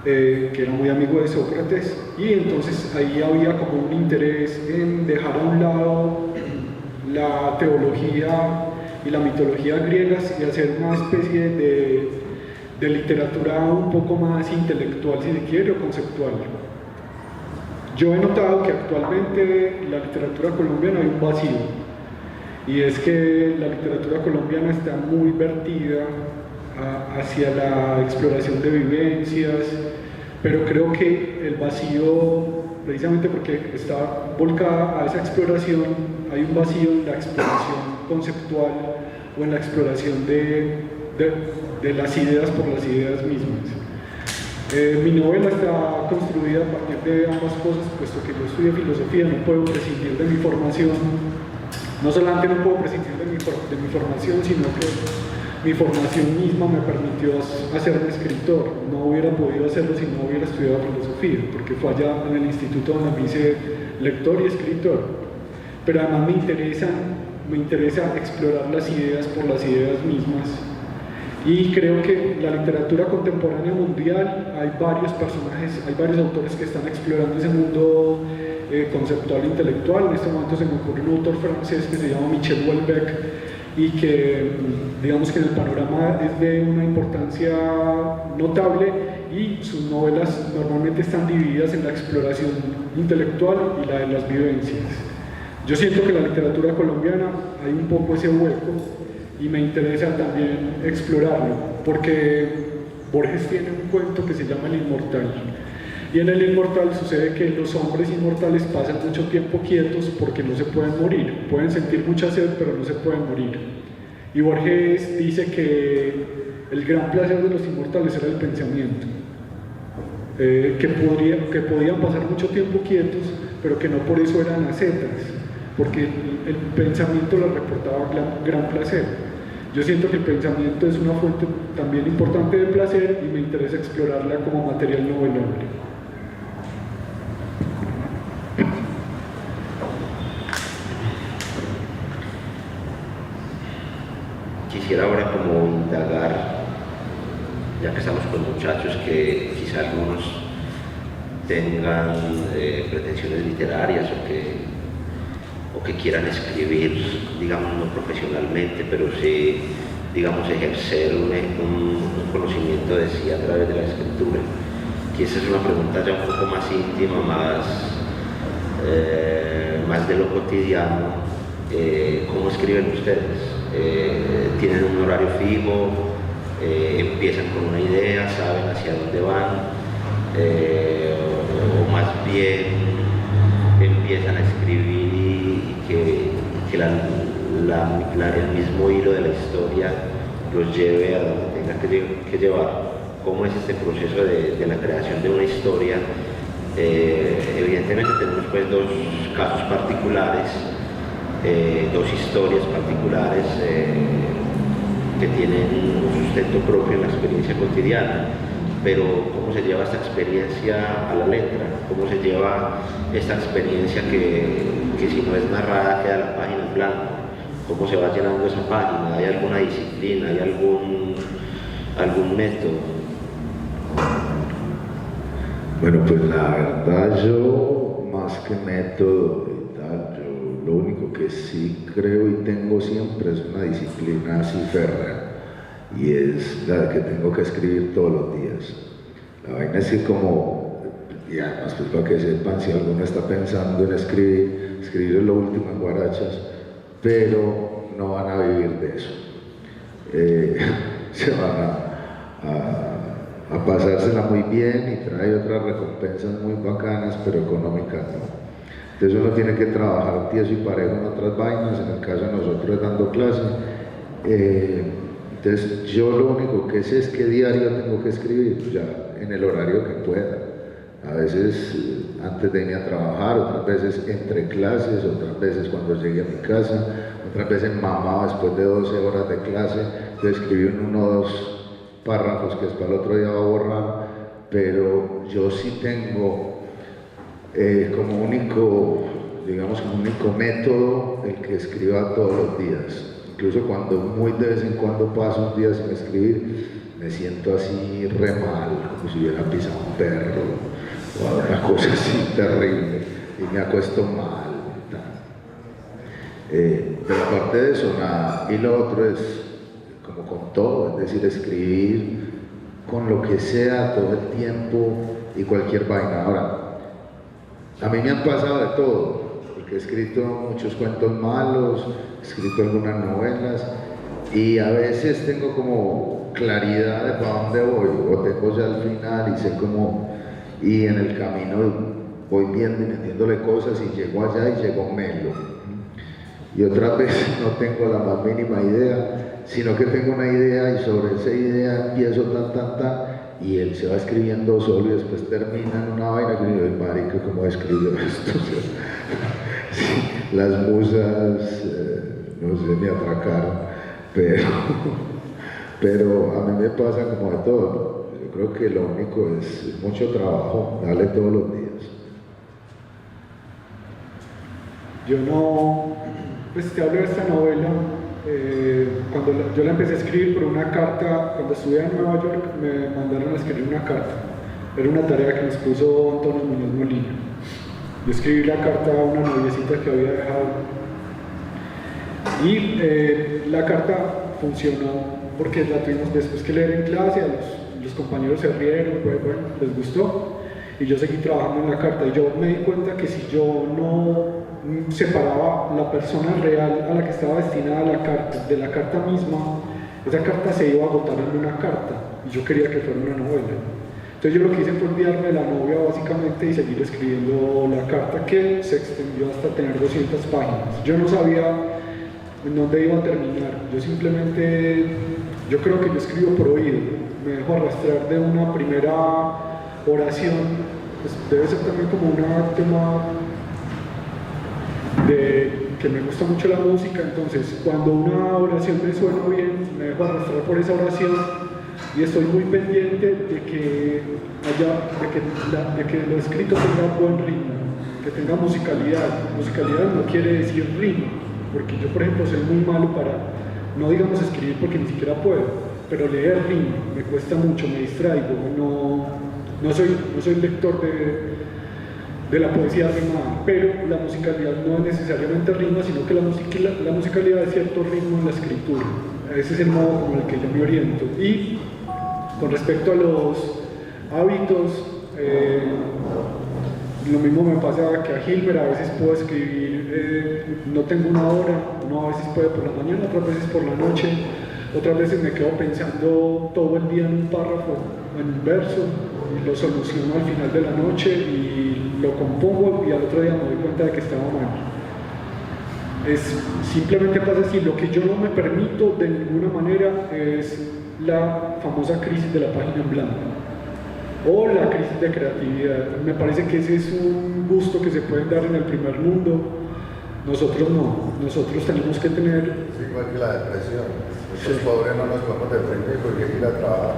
que era muy amigo de Sócrates, y entonces ahí había como un interés en dejar a un lado la teología y la mitología griegas y hacer una especie de literatura un poco más intelectual, si se quiere, o conceptual. Yo he notado que actualmente en la literatura colombiana hay un vacío, y es que la literatura colombiana está muy vertida hacia la exploración de vivencias, pero creo que el vacío, precisamente porque está volcada a esa exploración, hay un vacío en la exploración conceptual o en la exploración de las ideas por las ideas mismas. Mi novela está construida a partir de ambas cosas, puesto que yo estudio filosofía, no puedo prescindir de mi formación. No solamente no puedo prescindir de mi formación, sino que mi formación misma me permitió hacerme escritor. No hubiera podido hacerlo si no hubiera estudiado filosofía, porque fue allá en el instituto donde me hice lector y escritor. Pero además me interesa explorar las ideas por las ideas mismas. Y creo que en la literatura contemporánea mundial hay varios personajes, hay varios autores que están explorando ese mundo conceptual e intelectual. En este momento se me ocurre un autor francés que se llama Michel Houellebecq y que digamos que en el panorama es de una importancia notable, y sus novelas normalmente están divididas en la exploración intelectual y la de las vivencias. Yo siento que en la literatura colombiana hay un poco ese hueco y me interesa también explorarlo, porque Borges tiene un cuento que se llama El Inmortal, y en El Inmortal sucede que los hombres inmortales pasan mucho tiempo quietos porque no se pueden morir, pueden sentir mucha sed pero no se pueden morir. Y Borges dice que el gran placer de los inmortales era el pensamiento, que podían pasar mucho tiempo quietos, pero que no por eso eran ascetas, porque el pensamiento les reportaba gran placer. Yo siento que el pensamiento es una fuente también importante de placer y me interesa explorarla como material novelable. Quisiera ahora como indagar, ya que estamos con muchachos que quizá algunos tengan pretensiones literarias o que quieran escribir, digamos, no profesionalmente, pero sí, digamos, ejercer un conocimiento de sí a través de la escritura. Que esa es una pregunta ya un poco más íntima, más de lo cotidiano. ¿Cómo escriben ustedes? ¿Tienen un horario fijo? ¿Empiezan con una idea? ¿Saben hacia dónde van? ¿O más bien empiezan a escribir y que el mismo hilo de la historia los lleve a donde tenga que llevar? ¿Cómo es este proceso de la creación de una historia? Evidentemente tenemos pues dos casos particulares, dos historias particulares que tienen un sustento propio en la experiencia cotidiana, pero ¿cómo se lleva esta experiencia a la letra? ¿Cómo se lleva esta experiencia que si no es narrada queda la página en blanco? ¿Cómo se va llenando esa página? ¿Hay alguna disciplina? ¿Hay algún método? Bueno, pues la verdad yo, más que método y tal, yo lo único que sí creo y tengo siempre es una disciplina así férrea, y es la de que tengo que escribir todos los días. La vaina es que como, y además pues para que sepan, si alguno está pensando en escribir es lo último en Guarachas, pero no van a vivir de eso. Se van a pasársela muy bien y trae otras recompensas muy bacanas, pero económicas no. Entonces uno tiene que trabajar tieso y parejo en otras vainas, en el caso de nosotros dando clase. Entonces yo lo único que sé es que diario tengo que escribir, ya en el horario que pueda. A veces antes de irme a trabajar, otras veces entre clases, otras veces cuando llegué a mi casa, otras veces mamá después de 12 horas de clase, entonces escribí uno o dos párrafos que después el otro día va a borrar, pero yo sí tengo como único, digamos, como único método el que escriba todos los días. Incluso cuando muy de vez en cuando paso un día sin escribir, me siento así re mal, como si hubiera pisado un perro o una cosa así terrible, y me acuesto mal. Pero aparte de eso, nada. Y lo otro es como con todo, es decir, escribir con lo que sea todo el tiempo y cualquier vaina. Ahora, a mí me han pasado de todo, porque he escrito muchos cuentos malos, he escrito algunas novelas, y a veces tengo como claridad de para dónde voy, o tengo ya el final y sé cómo, y en el camino voy viendo y metiéndole cosas y llego allá y llego melo. Y otras veces no tengo la más mínima idea, sino que tengo una idea y sobre esa idea empiezo y él se va escribiendo solo y después termina en una vaina que yo digo, marica, ¿cómo escribió esto? Sí, las musas, no sé, me atracaron, pero a mí me pasa como de todo, ¿no? Yo creo que lo único es mucho trabajo, darle todos los días. Yo no, pues te hablo de esta novela, cuando yo la empecé a escribir por una carta, cuando estuve en Nueva York me mandaron a escribir una carta, era una tarea que nos puso Antonio Muñoz Molina. Yo escribí la carta a una noviecita que había dejado y la carta funcionó porque la tuvimos después que leer en clase, los compañeros se rieron, pues, bueno, les gustó y yo seguí trabajando en la carta y yo me di cuenta que si yo no separaba la persona real a la que estaba destinada la carta de la carta misma, esa carta se iba a agotar en una carta y yo quería que fuera una novela. Entonces yo lo que hice fue enviarme a la novia básicamente y seguir escribiendo la carta que se extendió hasta tener 200 páginas. Yo no sabía en dónde iba a terminar, yo creo que yo escribo por oído, me dejo arrastrar de una primera oración, pues debe ser también como un tema que me gusta mucho la música, entonces cuando una oración me suena bien, me dejo arrastrar por esa oración y estoy muy pendiente de que lo escrito tenga buen ritmo, que tenga musicalidad. Musicalidad no quiere decir ritmo, porque yo por ejemplo soy muy malo para, no digamos escribir porque ni siquiera puedo, pero leer ritmo me cuesta mucho, me distraigo, no soy lector de la poesía rimada, pero la musicalidad no es necesariamente rima, sino que la musicalidad es cierto ritmo en la escritura. Ese es el modo con el que yo me oriento. Y con respecto a los hábitos, lo mismo me pasa que a Gilbert, a veces puedo escribir, no tengo una hora, uno a veces puede por la mañana, otras veces por la noche, otras veces me quedo pensando todo el día en un párrafo, en un verso, y lo soluciono al final de la noche y lo compongo y al otro día me doy cuenta de que estaba mal. Simplemente pasa así. Lo que yo no me permito de ninguna manera es la famosa crisis de la página en blanco o la crisis de creatividad. Me parece que ese es un gusto que se puede dar en el primer mundo. Nosotros no, nosotros tenemos que tener... Sí, igual que la depresión. Los pobres no nos podemos deprimir porque hay que ir a trabajar.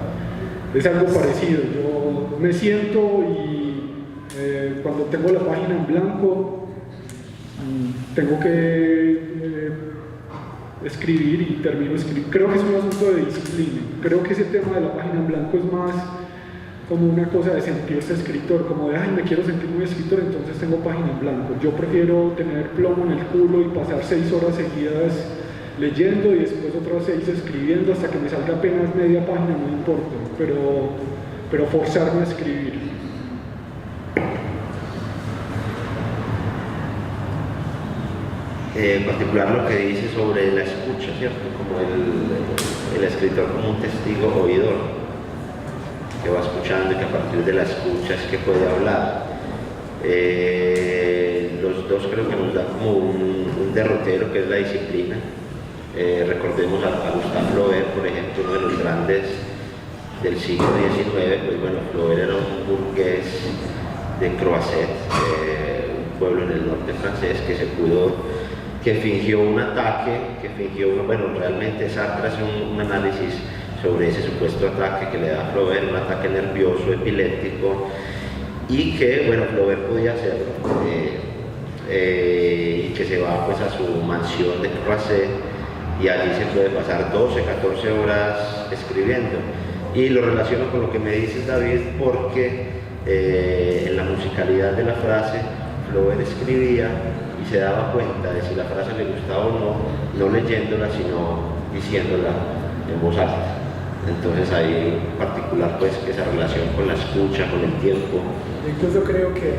Es algo parecido. Yo me siento y cuando tengo la página en blanco tengo que escribir y termino escribir. Creo que es un asunto de disciplina. Creo que ese tema de la página en blanco es más como una cosa de sentirse escritor, como de, ay, me quiero sentir muy escritor, entonces tengo página en blanco. Yo prefiero tener plomo en el culo y pasar 6 horas seguidas leyendo y después otras 6 escribiendo hasta que me salga apenas media página, no importa, pero forzarme a escribir. En particular lo que dice sobre la escucha, ¿cierto? Como el escritor como un testigo oidor que va escuchando y que a partir de la escucha es que puede hablar. Los dos creo que nos da como un derrotero que es la disciplina. Recordemos a Gustave Flaubert, por ejemplo, uno de los grandes del siglo XIX. Pues bueno, Flaubert era un burgués de Croisset, un pueblo en el norte francés que fingió un ataque, bueno, realmente Sartre hace un análisis sobre ese supuesto ataque que le da a Flaubert, un ataque nervioso, epiléptico, y que, bueno, Flaubert podía hacerlo, y que se va pues a su mansión de Croisset, y allí se puede pasar 12, 14 horas escribiendo. Y lo relaciono con lo que me dices, David, porque en la musicalidad de la frase, Flaubert escribía y se daba cuenta de si la frase le gustaba o no leyéndola, sino diciéndola en voz alta. Entonces hay en particular pues esa relación con la escucha, con el tiempo. Incluso creo que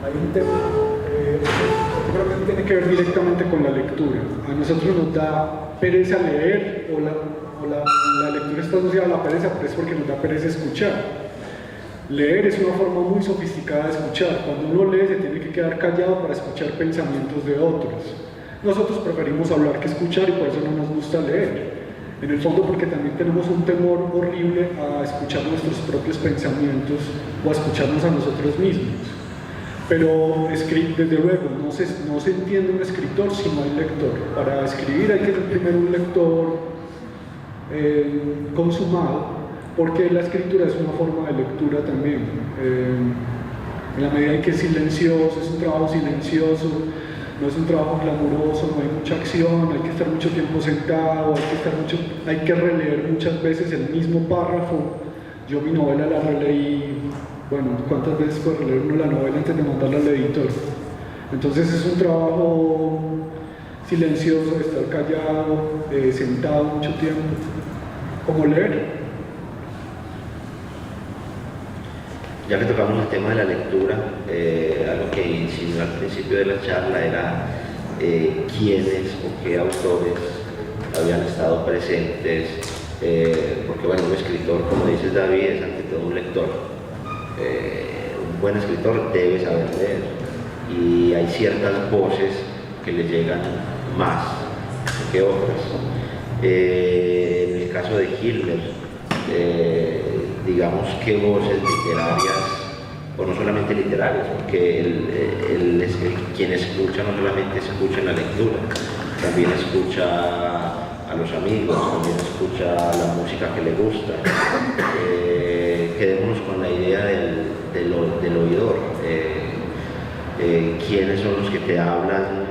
hay un tema, yo creo que tiene que ver directamente con la lectura. A nosotros nos da pereza leer o la lectura está asociada a la pereza, pero es porque nos da pereza escuchar. Leer es una forma muy sofisticada de escuchar. Cuando uno lee se tiene que quedar callado para escuchar pensamientos de otros. Nosotros preferimos hablar que escuchar y por eso no nos gusta leer. En el fondo porque también tenemos un temor horrible a escuchar nuestros propios pensamientos o a escucharnos a nosotros mismos. Pero desde luego no se entiende un escritor si no hay lector. Para escribir hay que ser primero un lector consumado, porque la escritura es una forma de lectura también. En la medida en que es silencioso, es un trabajo silencioso, no es un trabajo glamuroso, no hay mucha acción, hay que estar mucho tiempo sentado, hay que releer muchas veces el mismo párrafo. Yo mi novela la releí, bueno, ¿cuántas veces puede releer uno la novela antes de mandarla al editor? Entonces es un trabajo silencioso, de estar callado, sentado mucho tiempo, como leer. Ya que tocamos el tema de la lectura, algo que insinué al principio de la charla era quiénes o qué autores habían estado presentes, porque bueno, un escritor, como dices David, es ante todo un lector. Un buen escritor debe saber leer y hay ciertas voces que le llegan más que otras. En el caso de Hilmer, digamos qué voces literarias, o no solamente literarias, porque quien escucha no solamente escucha en la lectura, también escucha a los amigos, también escucha la música que le gusta. Quedémonos con la idea del oidor. ¿Quiénes son los que te hablan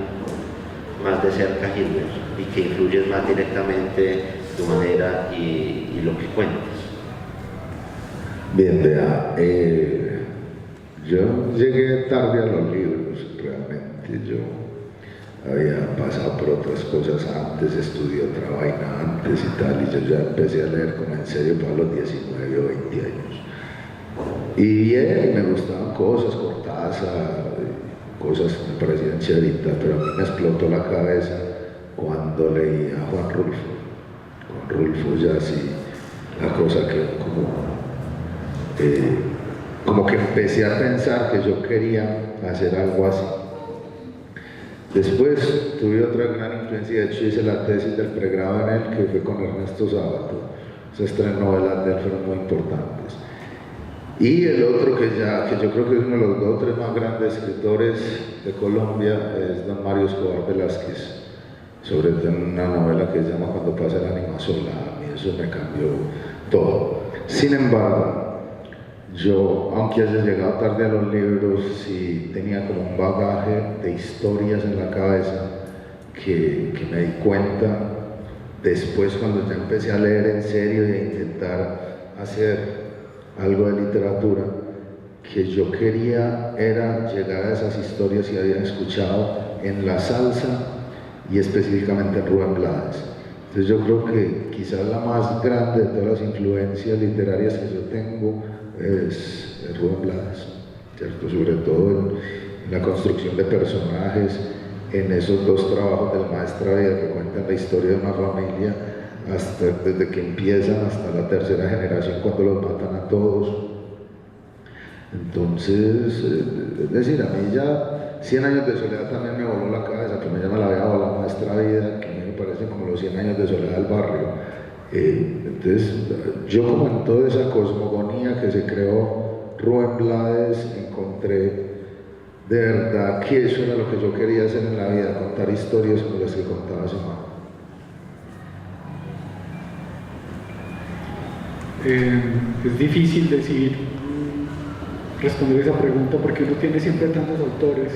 más de cerca, Hilmer, y que influyen más directamente tu manera y lo que cuentas? Bien, vea, yo llegué tarde a los libros, realmente. Yo había pasado por otras cosas antes, estudié otra vaina antes y tal, y yo ya empecé a leer como en serio para los 19 o 20 años. Y bien, me gustaban cosas, Cortázar, cosas que me parecían chéveritas, pero a mí me explotó la cabeza cuando leí a Juan Rulfo. Con Rulfo ya sí, la cosa que como que empecé a pensar que yo quería hacer algo así. Después tuve otra gran influencia, de hecho hice la tesis del pregrado en él, que fue con Ernesto Sábato. Esas 3 novelas de él fueron muy importantes. Y el otro que yo creo que es uno de los 2 o 3 más grandes escritores de Colombia es don Mario Escobar Velázquez, sobre todo en una novela que se llama Cuando pasa el ánima sola. A mí eso me cambió todo. Sin embargo, yo, aunque haya llegado tarde a los libros, sí tenía como un bagaje de historias en la cabeza que me di cuenta después, cuando ya empecé a leer en serio y a intentar hacer algo de literatura, que yo quería era llegar a esas historias que había escuchado en la salsa y específicamente en Rubén Blades. Entonces yo creo que quizás la más grande de todas las influencias literarias que yo tengo es Rubén Blades, ¿cierto? Sobre todo en la construcción de personajes, en esos 2 trabajos del Maestra Vida que cuentan la historia de una familia, desde que empiezan hasta la 3ª generación, cuando los matan a todos. Entonces, es decir, a mí ya 100 años de soledad también me voló la cabeza, que me llama la vieja o la Maestra Vida, que a mí me parecen como los 100 años de soledad del barrio. Entonces, yo como en toda esa cosmogonía que se creó Rubén Blades, encontré de verdad que eso era lo que yo quería hacer en la vida, contar historias como las que contaba su mamá. Es difícil responder esa pregunta porque uno tiene siempre tantos autores.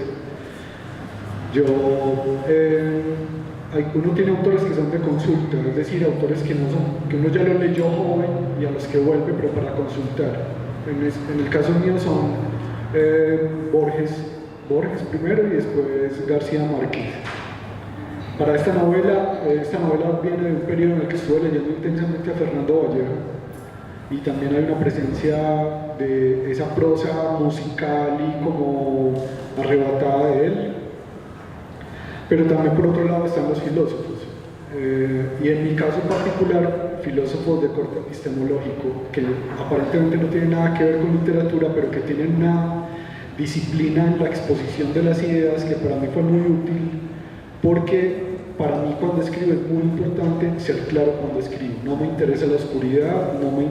Uno tiene autores que son de consulta, es decir, autores que uno ya los leyó joven y a los que vuelve, pero para consultar. En el caso mío son Borges primero y después García Márquez. Para esta novela viene de un periodo en el que estuve leyendo intensamente a Fernando Vallejo, y también hay una presencia de esa prosa musical y como arrebatada de él. Pero también por otro lado están los filósofos, y en mi caso particular, filósofos de corte epistemológico, que aparentemente no tienen nada que ver con literatura, pero que tienen una disciplina en la exposición de las ideas que para mí fue muy útil, porque para mí cuando escribo es muy importante ser claro cuando escribo. No me interesa la oscuridad, no me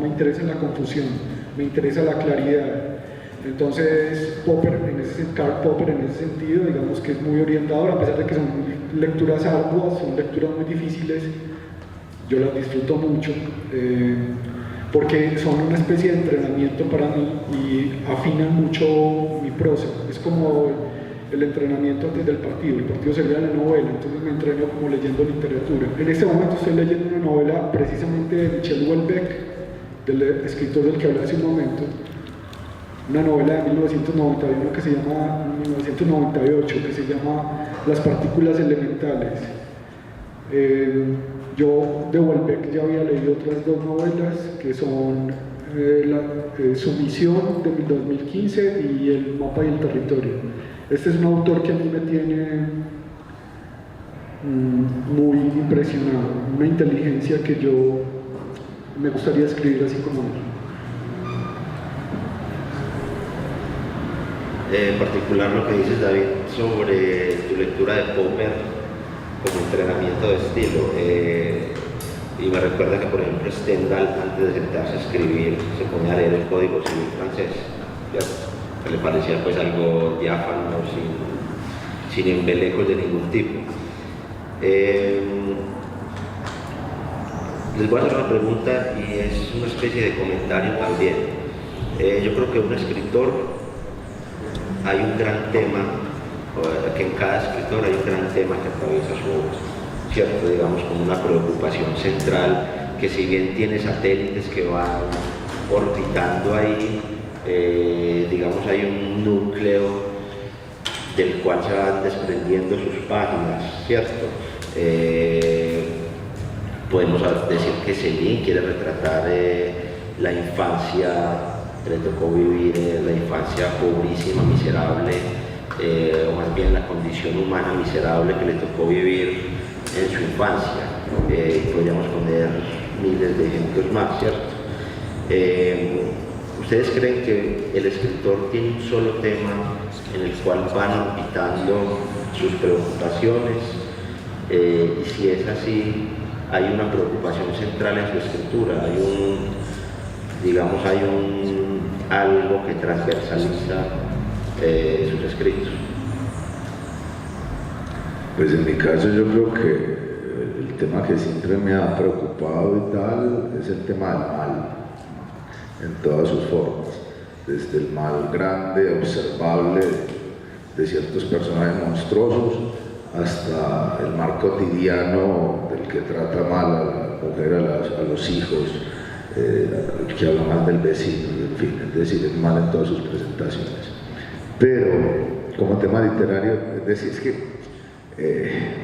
interesa la confusión, me interesa la claridad. Entonces, Karl Popper en ese sentido, digamos que es muy orientador, a pesar de que son lecturas arduas, son lecturas muy difíciles, yo las disfruto mucho, porque son una especie de entrenamiento para mí y afinan mucho mi prosa. Es como el entrenamiento antes del partido. El partido sería la novela, entonces me entreno como leyendo literatura. En este momento estoy leyendo una novela precisamente de Michel Houellebecq, del escritor del que hablé hace un momento, una novela de 1991 que se llama 1998, que se llama Las partículas elementales. Yo de Houellebecq ya había leído otras dos novelas que son Su misión de 2015 y El mapa y el territorio. Este es un autor que a mí me tiene muy impresionado, una inteligencia que yo me gustaría escribir así como él. En particular lo que dices, David, sobre tu lectura de Popper como entrenamiento de estilo, y me recuerda que, por ejemplo, Stendhal, antes de sentarse a escribir, se ponía a leer el Código Civil francés, ¿cierto? Que le parecía pues algo diáfano, sin embelecos de ningún tipo. Les voy a hacer una pregunta y es una especie de comentario también. Yo creo que un escritor, hay un gran tema, que en cada escritor hay un gran tema que atraviesa su obra, ¿cierto? Digamos, como una preocupación central, que si bien tiene satélites que van orbitando ahí, digamos, hay un núcleo del cual se van desprendiendo sus páginas, ¿cierto? Podemos decir que Céline quiere retratar la infancia que le tocó vivir, la infancia pobrísima, miserable, o más bien la condición humana miserable que le tocó vivir en su infancia. Podríamos poner miles de ejemplos más, ¿cierto? ¿Ustedes creen que el escritor tiene un solo tema en el cual van orbitando sus preocupaciones? Y si es así, hay una preocupación central en su escritura, hay algo que transversaliza sus escritos. Pues en mi caso yo creo que el tema que siempre me ha preocupado y tal es el tema del mal, en todas sus formas, desde el mal grande, observable, de ciertos personajes monstruosos, hasta el mal cotidiano del que trata mal a la mujer, a los hijos, el que habla mal del vecino, en fin, es decir, el mal en todas sus presentaciones. Pero como tema literario, es decir, es que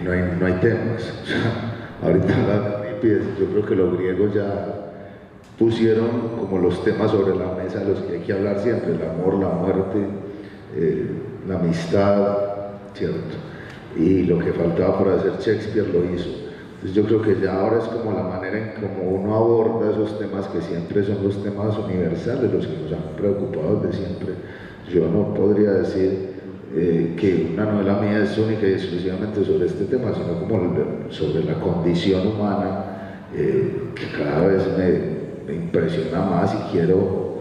no hay temas. O sea, ahorita yo creo que los griegos ya pusieron como los temas sobre la mesa de los que hay que hablar siempre: el amor, la muerte, la amistad, ¿cierto? Y lo que faltaba por hacer Shakespeare lo hizo. Entonces yo creo que ya ahora es como la manera en como uno aborda esos temas que siempre son los temas universales, los que nos han preocupado desde siempre. Yo no podría decir que una novela mía es única y exclusivamente sobre este tema, sino como sobre la condición humana, que cada vez me impresiona más y quiero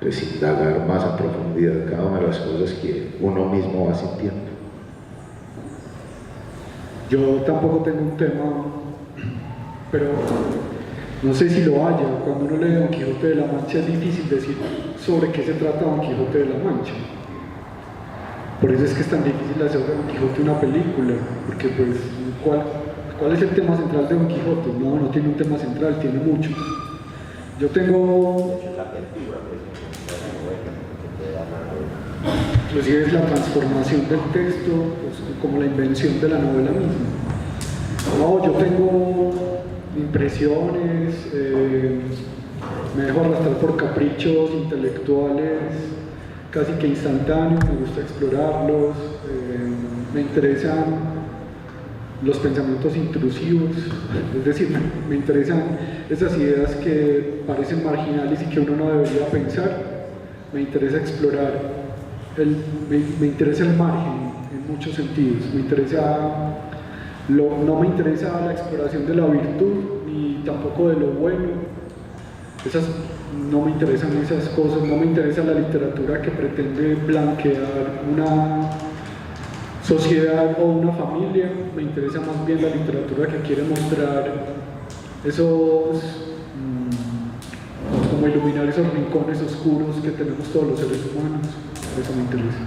pues indagar más a profundidad cada una de las cosas que uno mismo va sintiendo. Yo tampoco tengo un tema, pero no sé si lo haya. Cuando uno lee Don Quijote de la Mancha es difícil decir sobre qué se trata Don Quijote de la Mancha. Por eso es que es tan difícil hacer de Don Quijote una película, porque pues, ¿cuál es el tema central de Don Quijote? No tiene un tema central, tiene muchos. Yo tengo... Inclusive es la transformación del texto, pues, como la invención de la novela misma. No, yo tengo impresiones, me dejo arrastrar por caprichos intelectuales casi que instantáneos, me gusta explorarlos, me interesan los pensamientos intrusivos, es decir, me interesan esas ideas que parecen marginales y que uno no debería pensar. Me interesa explorar, me interesa el margen en muchos sentidos. No me interesa la exploración de la virtud ni tampoco de lo bueno. No me interesan esas cosas. No me interesa la literatura que pretende blanquear una sociedad o una familia, me interesa más bien la literatura que quiere mostrar esos, como iluminar esos rincones oscuros que tenemos todos los seres humanos. Eso me interesa.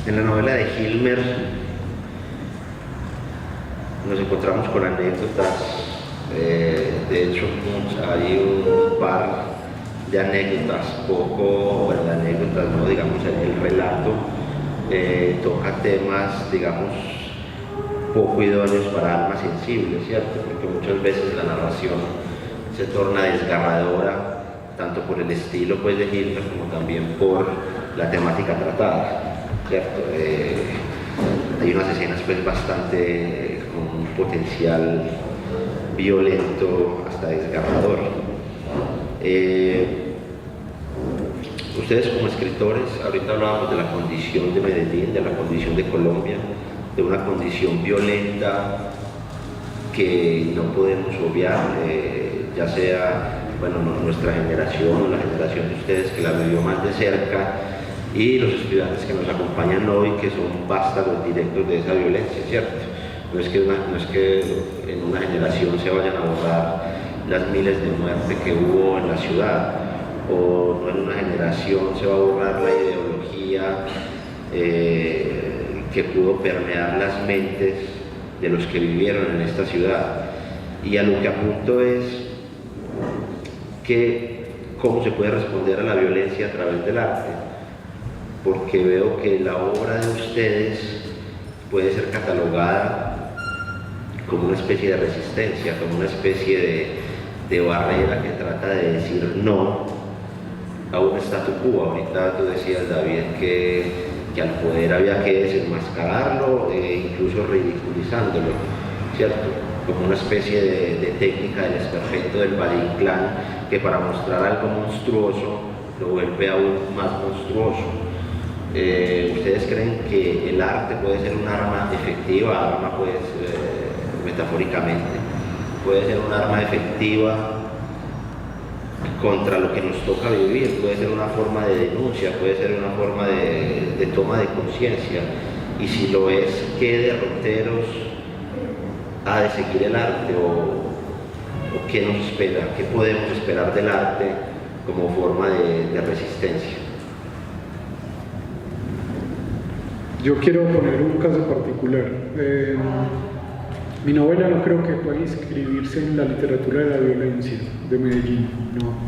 En la novela de Hilmer nos encontramos con anécdotas, de hecho hay un par de anécdotas, bueno, de anécdotas, ¿no? Digamos, el relato toca temas, digamos, poco idóneos para almas sensibles, ¿cierto? Porque muchas veces la narración se torna desgarradora, tanto por el estilo pues, de Hilmer como también por la temática tratada, ¿cierto? Hay unas escenas pues bastante con un potencial violento hasta desgarrador. Ustedes como escritores, ahorita hablábamos de la condición de Medellín, de la condición de Colombia, de una condición violenta que no podemos obviar, ya sea bueno, nuestra generación o la generación de ustedes que la vivió más de cerca, y los estudiantes que nos acompañan hoy, que son vástagos directos de esa violencia, ¿cierto? No es que en una generación se vayan a borrar las miles de muertes que hubo en la ciudad, o no en una generación se va a borrar la ideología que pudo permear las mentes de los que vivieron en esta ciudad. Y a lo que apunto es que cómo se puede responder a la violencia a través del arte, porque veo que la obra de ustedes puede ser catalogada como una especie de resistencia, como una especie de barrera que trata de decir no a un statu quo. Ahorita tú decías, David, que al poder había que desenmascararlo, incluso ridiculizándolo, ¿cierto? Como una especie de técnica del desperfecto del Valle Inclán, que para mostrar algo monstruoso lo vuelve aún más monstruoso. ¿Ustedes creen que el arte puede ser un arma efectiva, pues metafóricamente, puede ser un arma efectiva contra lo que nos toca vivir? Puede ser una forma de denuncia, puede ser una forma de toma de conciencia, y si lo es, ¿qué derroteros ha de seguir el arte, o qué nos espera, qué podemos esperar del arte como forma de resistencia? Yo quiero poner un caso particular. Mi novela no creo que pueda inscribirse en la literatura de la violencia de Medellín.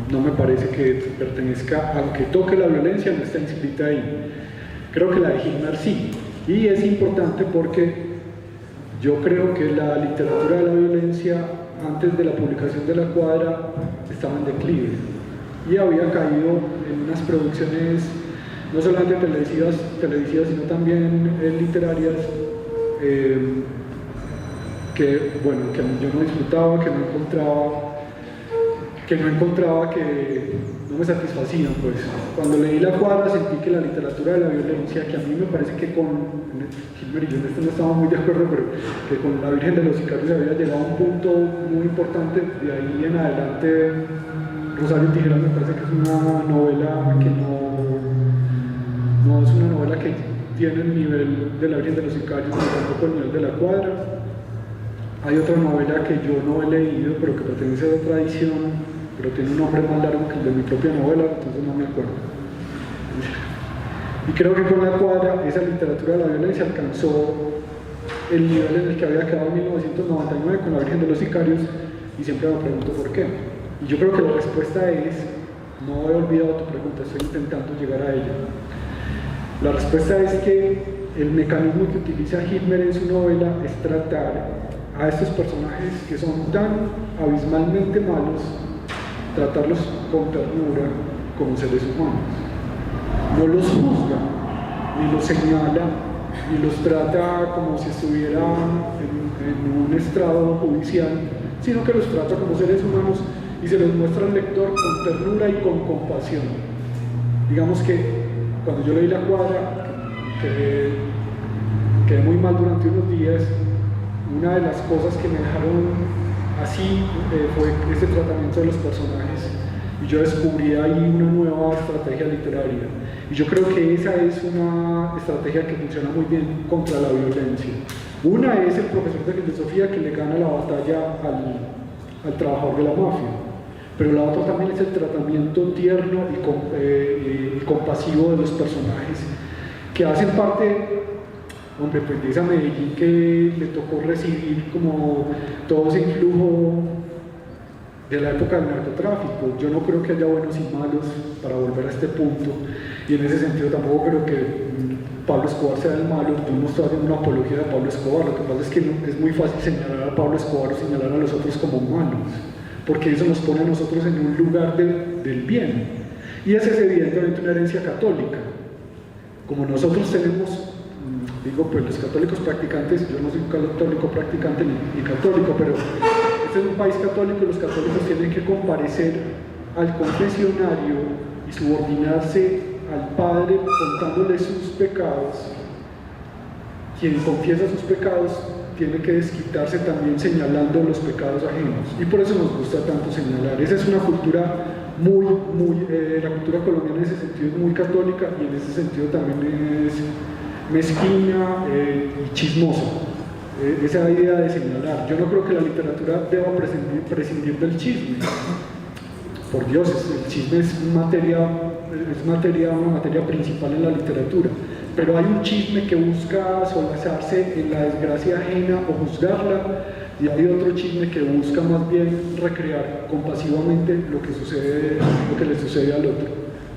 No me parece que pertenezca, aunque toque la violencia, no está inscrita ahí. Creo que la de Hilmer sí. Y es importante porque yo creo que la literatura de la violencia, antes de la publicación de La Cuadra, estaba en declive. Y había caído en unas producciones, no solamente televisivas, sino también literarias, que yo no disfrutaba, que no me satisfacían. Pues cuando leí La Cuadra sentí que la literatura de la violencia, que a mí me parece que con Hilmer y yo en esto no estaba muy de acuerdo, pero que con La Virgen de los Sicarios había llegado a un punto muy importante. De ahí en adelante Rosario Tijeras me parece que es una novela que no es una novela que tiene el nivel de La Virgen de los Sicarios, ni tampoco el nivel de La Cuadra. Hay otra novela que yo no he leído, pero que pertenece a otra edición, pero tiene un nombre más largo que el de mi propia novela, entonces no me acuerdo. Y creo que con La Cuadra esa literatura de la violencia alcanzó el nivel en el que había quedado en 1999 con La Virgen de los Sicarios, y siempre me pregunto por qué. Y yo creo que la respuesta es, no he olvidado tu pregunta, estoy intentando llegar a ella. La respuesta es que el mecanismo que utiliza Hilmer en su novela es tratar a estos personajes que son tan abismalmente malos, tratarlos con ternura como seres humanos. No los juzga, ni los señala, ni los trata como si estuvieran en un estrado judicial, sino que los trata como seres humanos y se los muestra al lector con ternura y con compasión. Digamos que cuando yo leí La Cuadra, quedé muy mal durante unos días. Una de las cosas que me dejaron así fue este tratamiento de los personajes, y yo descubrí ahí una nueva estrategia literaria, Y yo creo que esa es una estrategia que funciona muy bien contra la violencia. Una es el profesor de filosofía que le gana la batalla al trabajador de la mafia, pero la otra también es el tratamiento tierno y compasivo de los personajes que hacen parte, hombre, pues de esa Medellín que le tocó recibir como todo ese influjo de la época del narcotráfico. Yo no creo que haya buenos y malos para volver a este punto, y en ese sentido tampoco creo que Pablo Escobar sea el malo. Yo no estoy haciendo una apología de Pablo Escobar, lo que pasa es que es muy fácil señalar a Pablo Escobar o señalar a los otros como malos, porque eso nos pone a nosotros en un lugar del bien, y esa es evidentemente una herencia católica. Como nosotros tenemos, digo, pues los católicos practicantes, yo no soy católico practicante ni católico, pero este es un país católico y los católicos tienen que comparecer al confesionario y subordinarse al Padre contándole sus pecados. Quien confiesa sus pecados tiene que desquitarse también señalando los pecados ajenos, y por eso nos gusta tanto señalar. Esa es una cultura la cultura colombiana en ese sentido es muy católica, y en ese sentido también es mezquina y chismosa. Esa idea de señalar. Yo no creo que la literatura deba prescindir del chisme. Por Dios, el chisme es una materia principal en la literatura. Pero hay un chisme que busca solazarse en la desgracia ajena o juzgarla, y hay otro chisme que busca más bien recrear compasivamente lo que le sucede al otro.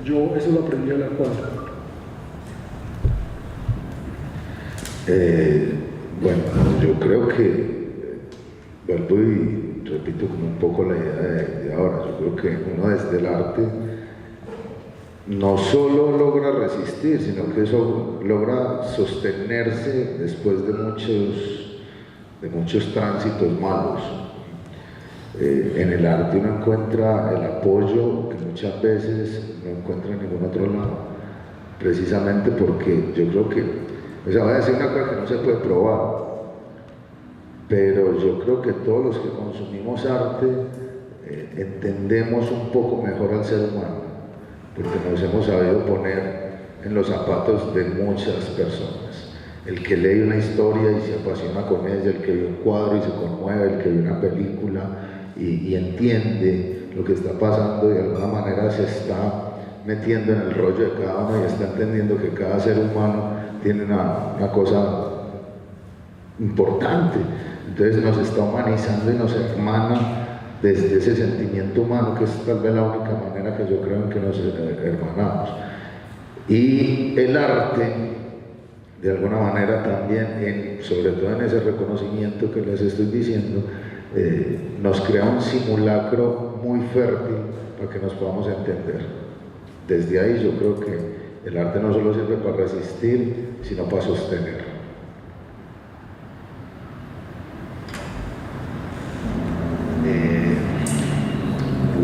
Yo eso lo aprendí a la cuadra. Bueno, yo creo que vuelvo y repito como un poco la idea de ahora. Yo creo que uno desde el arte no solo logra resistir, sino que eso logra sostenerse después de muchos tránsitos malos. En el arte uno encuentra el apoyo que muchas veces no encuentra en ningún otro lado, precisamente porque yo creo que, o sea, voy a decir una cosa que no se puede probar, pero yo creo que todos los que consumimos arte entendemos un poco mejor al ser humano, porque nos hemos sabido poner en los zapatos de muchas personas. El que lee una historia y se apasiona con ella, el que ve un cuadro y se conmueve, el que ve una película y entiende lo que está pasando y de alguna manera se está metiendo en el rollo de cada uno y está entendiendo que cada ser humano tiene una cosa importante. Entonces nos está humanizando y nos hermana desde ese sentimiento humano, que es tal vez la única manera que yo creo en que nos hermanamos. Y el arte, de alguna manera también, sobre todo en ese reconocimiento que les estoy diciendo, nos crea un simulacro muy fértil para que nos podamos entender. Desde ahí yo creo que el arte no solo sirve para resistir, sino para sostener.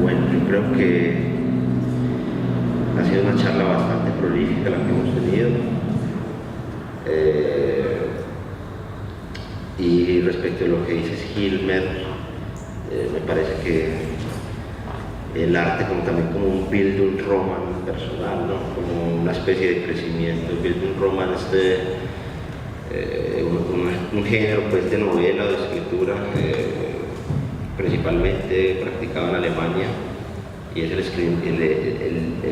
Bueno, yo creo que ha sido una charla bastante prolífica la que hemos tenido. Y respecto a lo que dices, Gilmer, me parece que el arte también como un Bildungsroman personal, ¿no? Como una especie de crecimiento. El Bildungsroman es un género pues, de novela o de escritura principalmente practicado en Alemania, y es el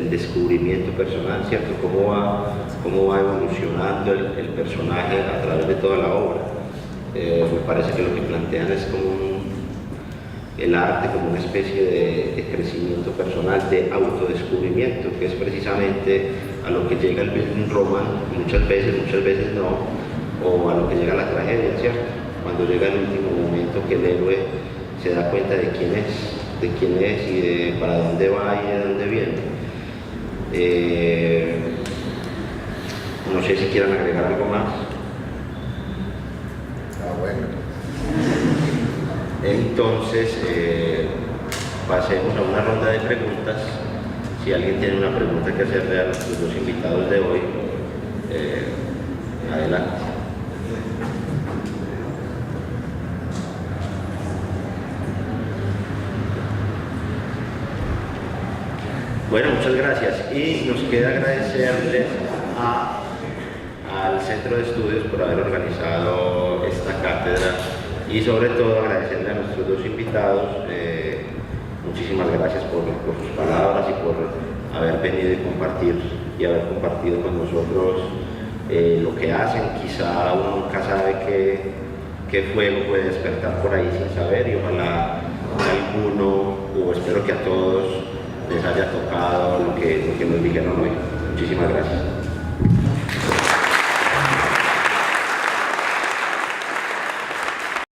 descubrimiento personal, ¿cierto? Cómo va evolucionando el personaje a través de toda la obra. Me parece que lo que plantean es como el arte como una especie de crecimiento personal, de autodescubrimiento, que es precisamente a lo que llega el Bildungsroman, muchas veces no, o a lo que llega la tragedia, ¿cierto? Cuando llega el último momento que el héroe se da cuenta de quién es y de para dónde va y de dónde viene. No sé si quieran agregar algo más. Bueno. Entonces, pasemos a una ronda de preguntas. Si alguien tiene una pregunta que hacerle a los dos invitados de hoy, adelante. Bueno, muchas gracias. y nos queda agradecerles al Centro de Estudios por haber organizado esta cátedra y sobre todo agradecerle a nuestros dos invitados. Muchísimas gracias por sus palabras y por haber venido y haber compartido con nosotros lo que hacen. Quizá uno nunca sabe qué fuego puede despertar por ahí sin saber, y ojalá alguno, o espero que a todos les haya tocado lo que nos dijeron hoy. Muchísimas gracias.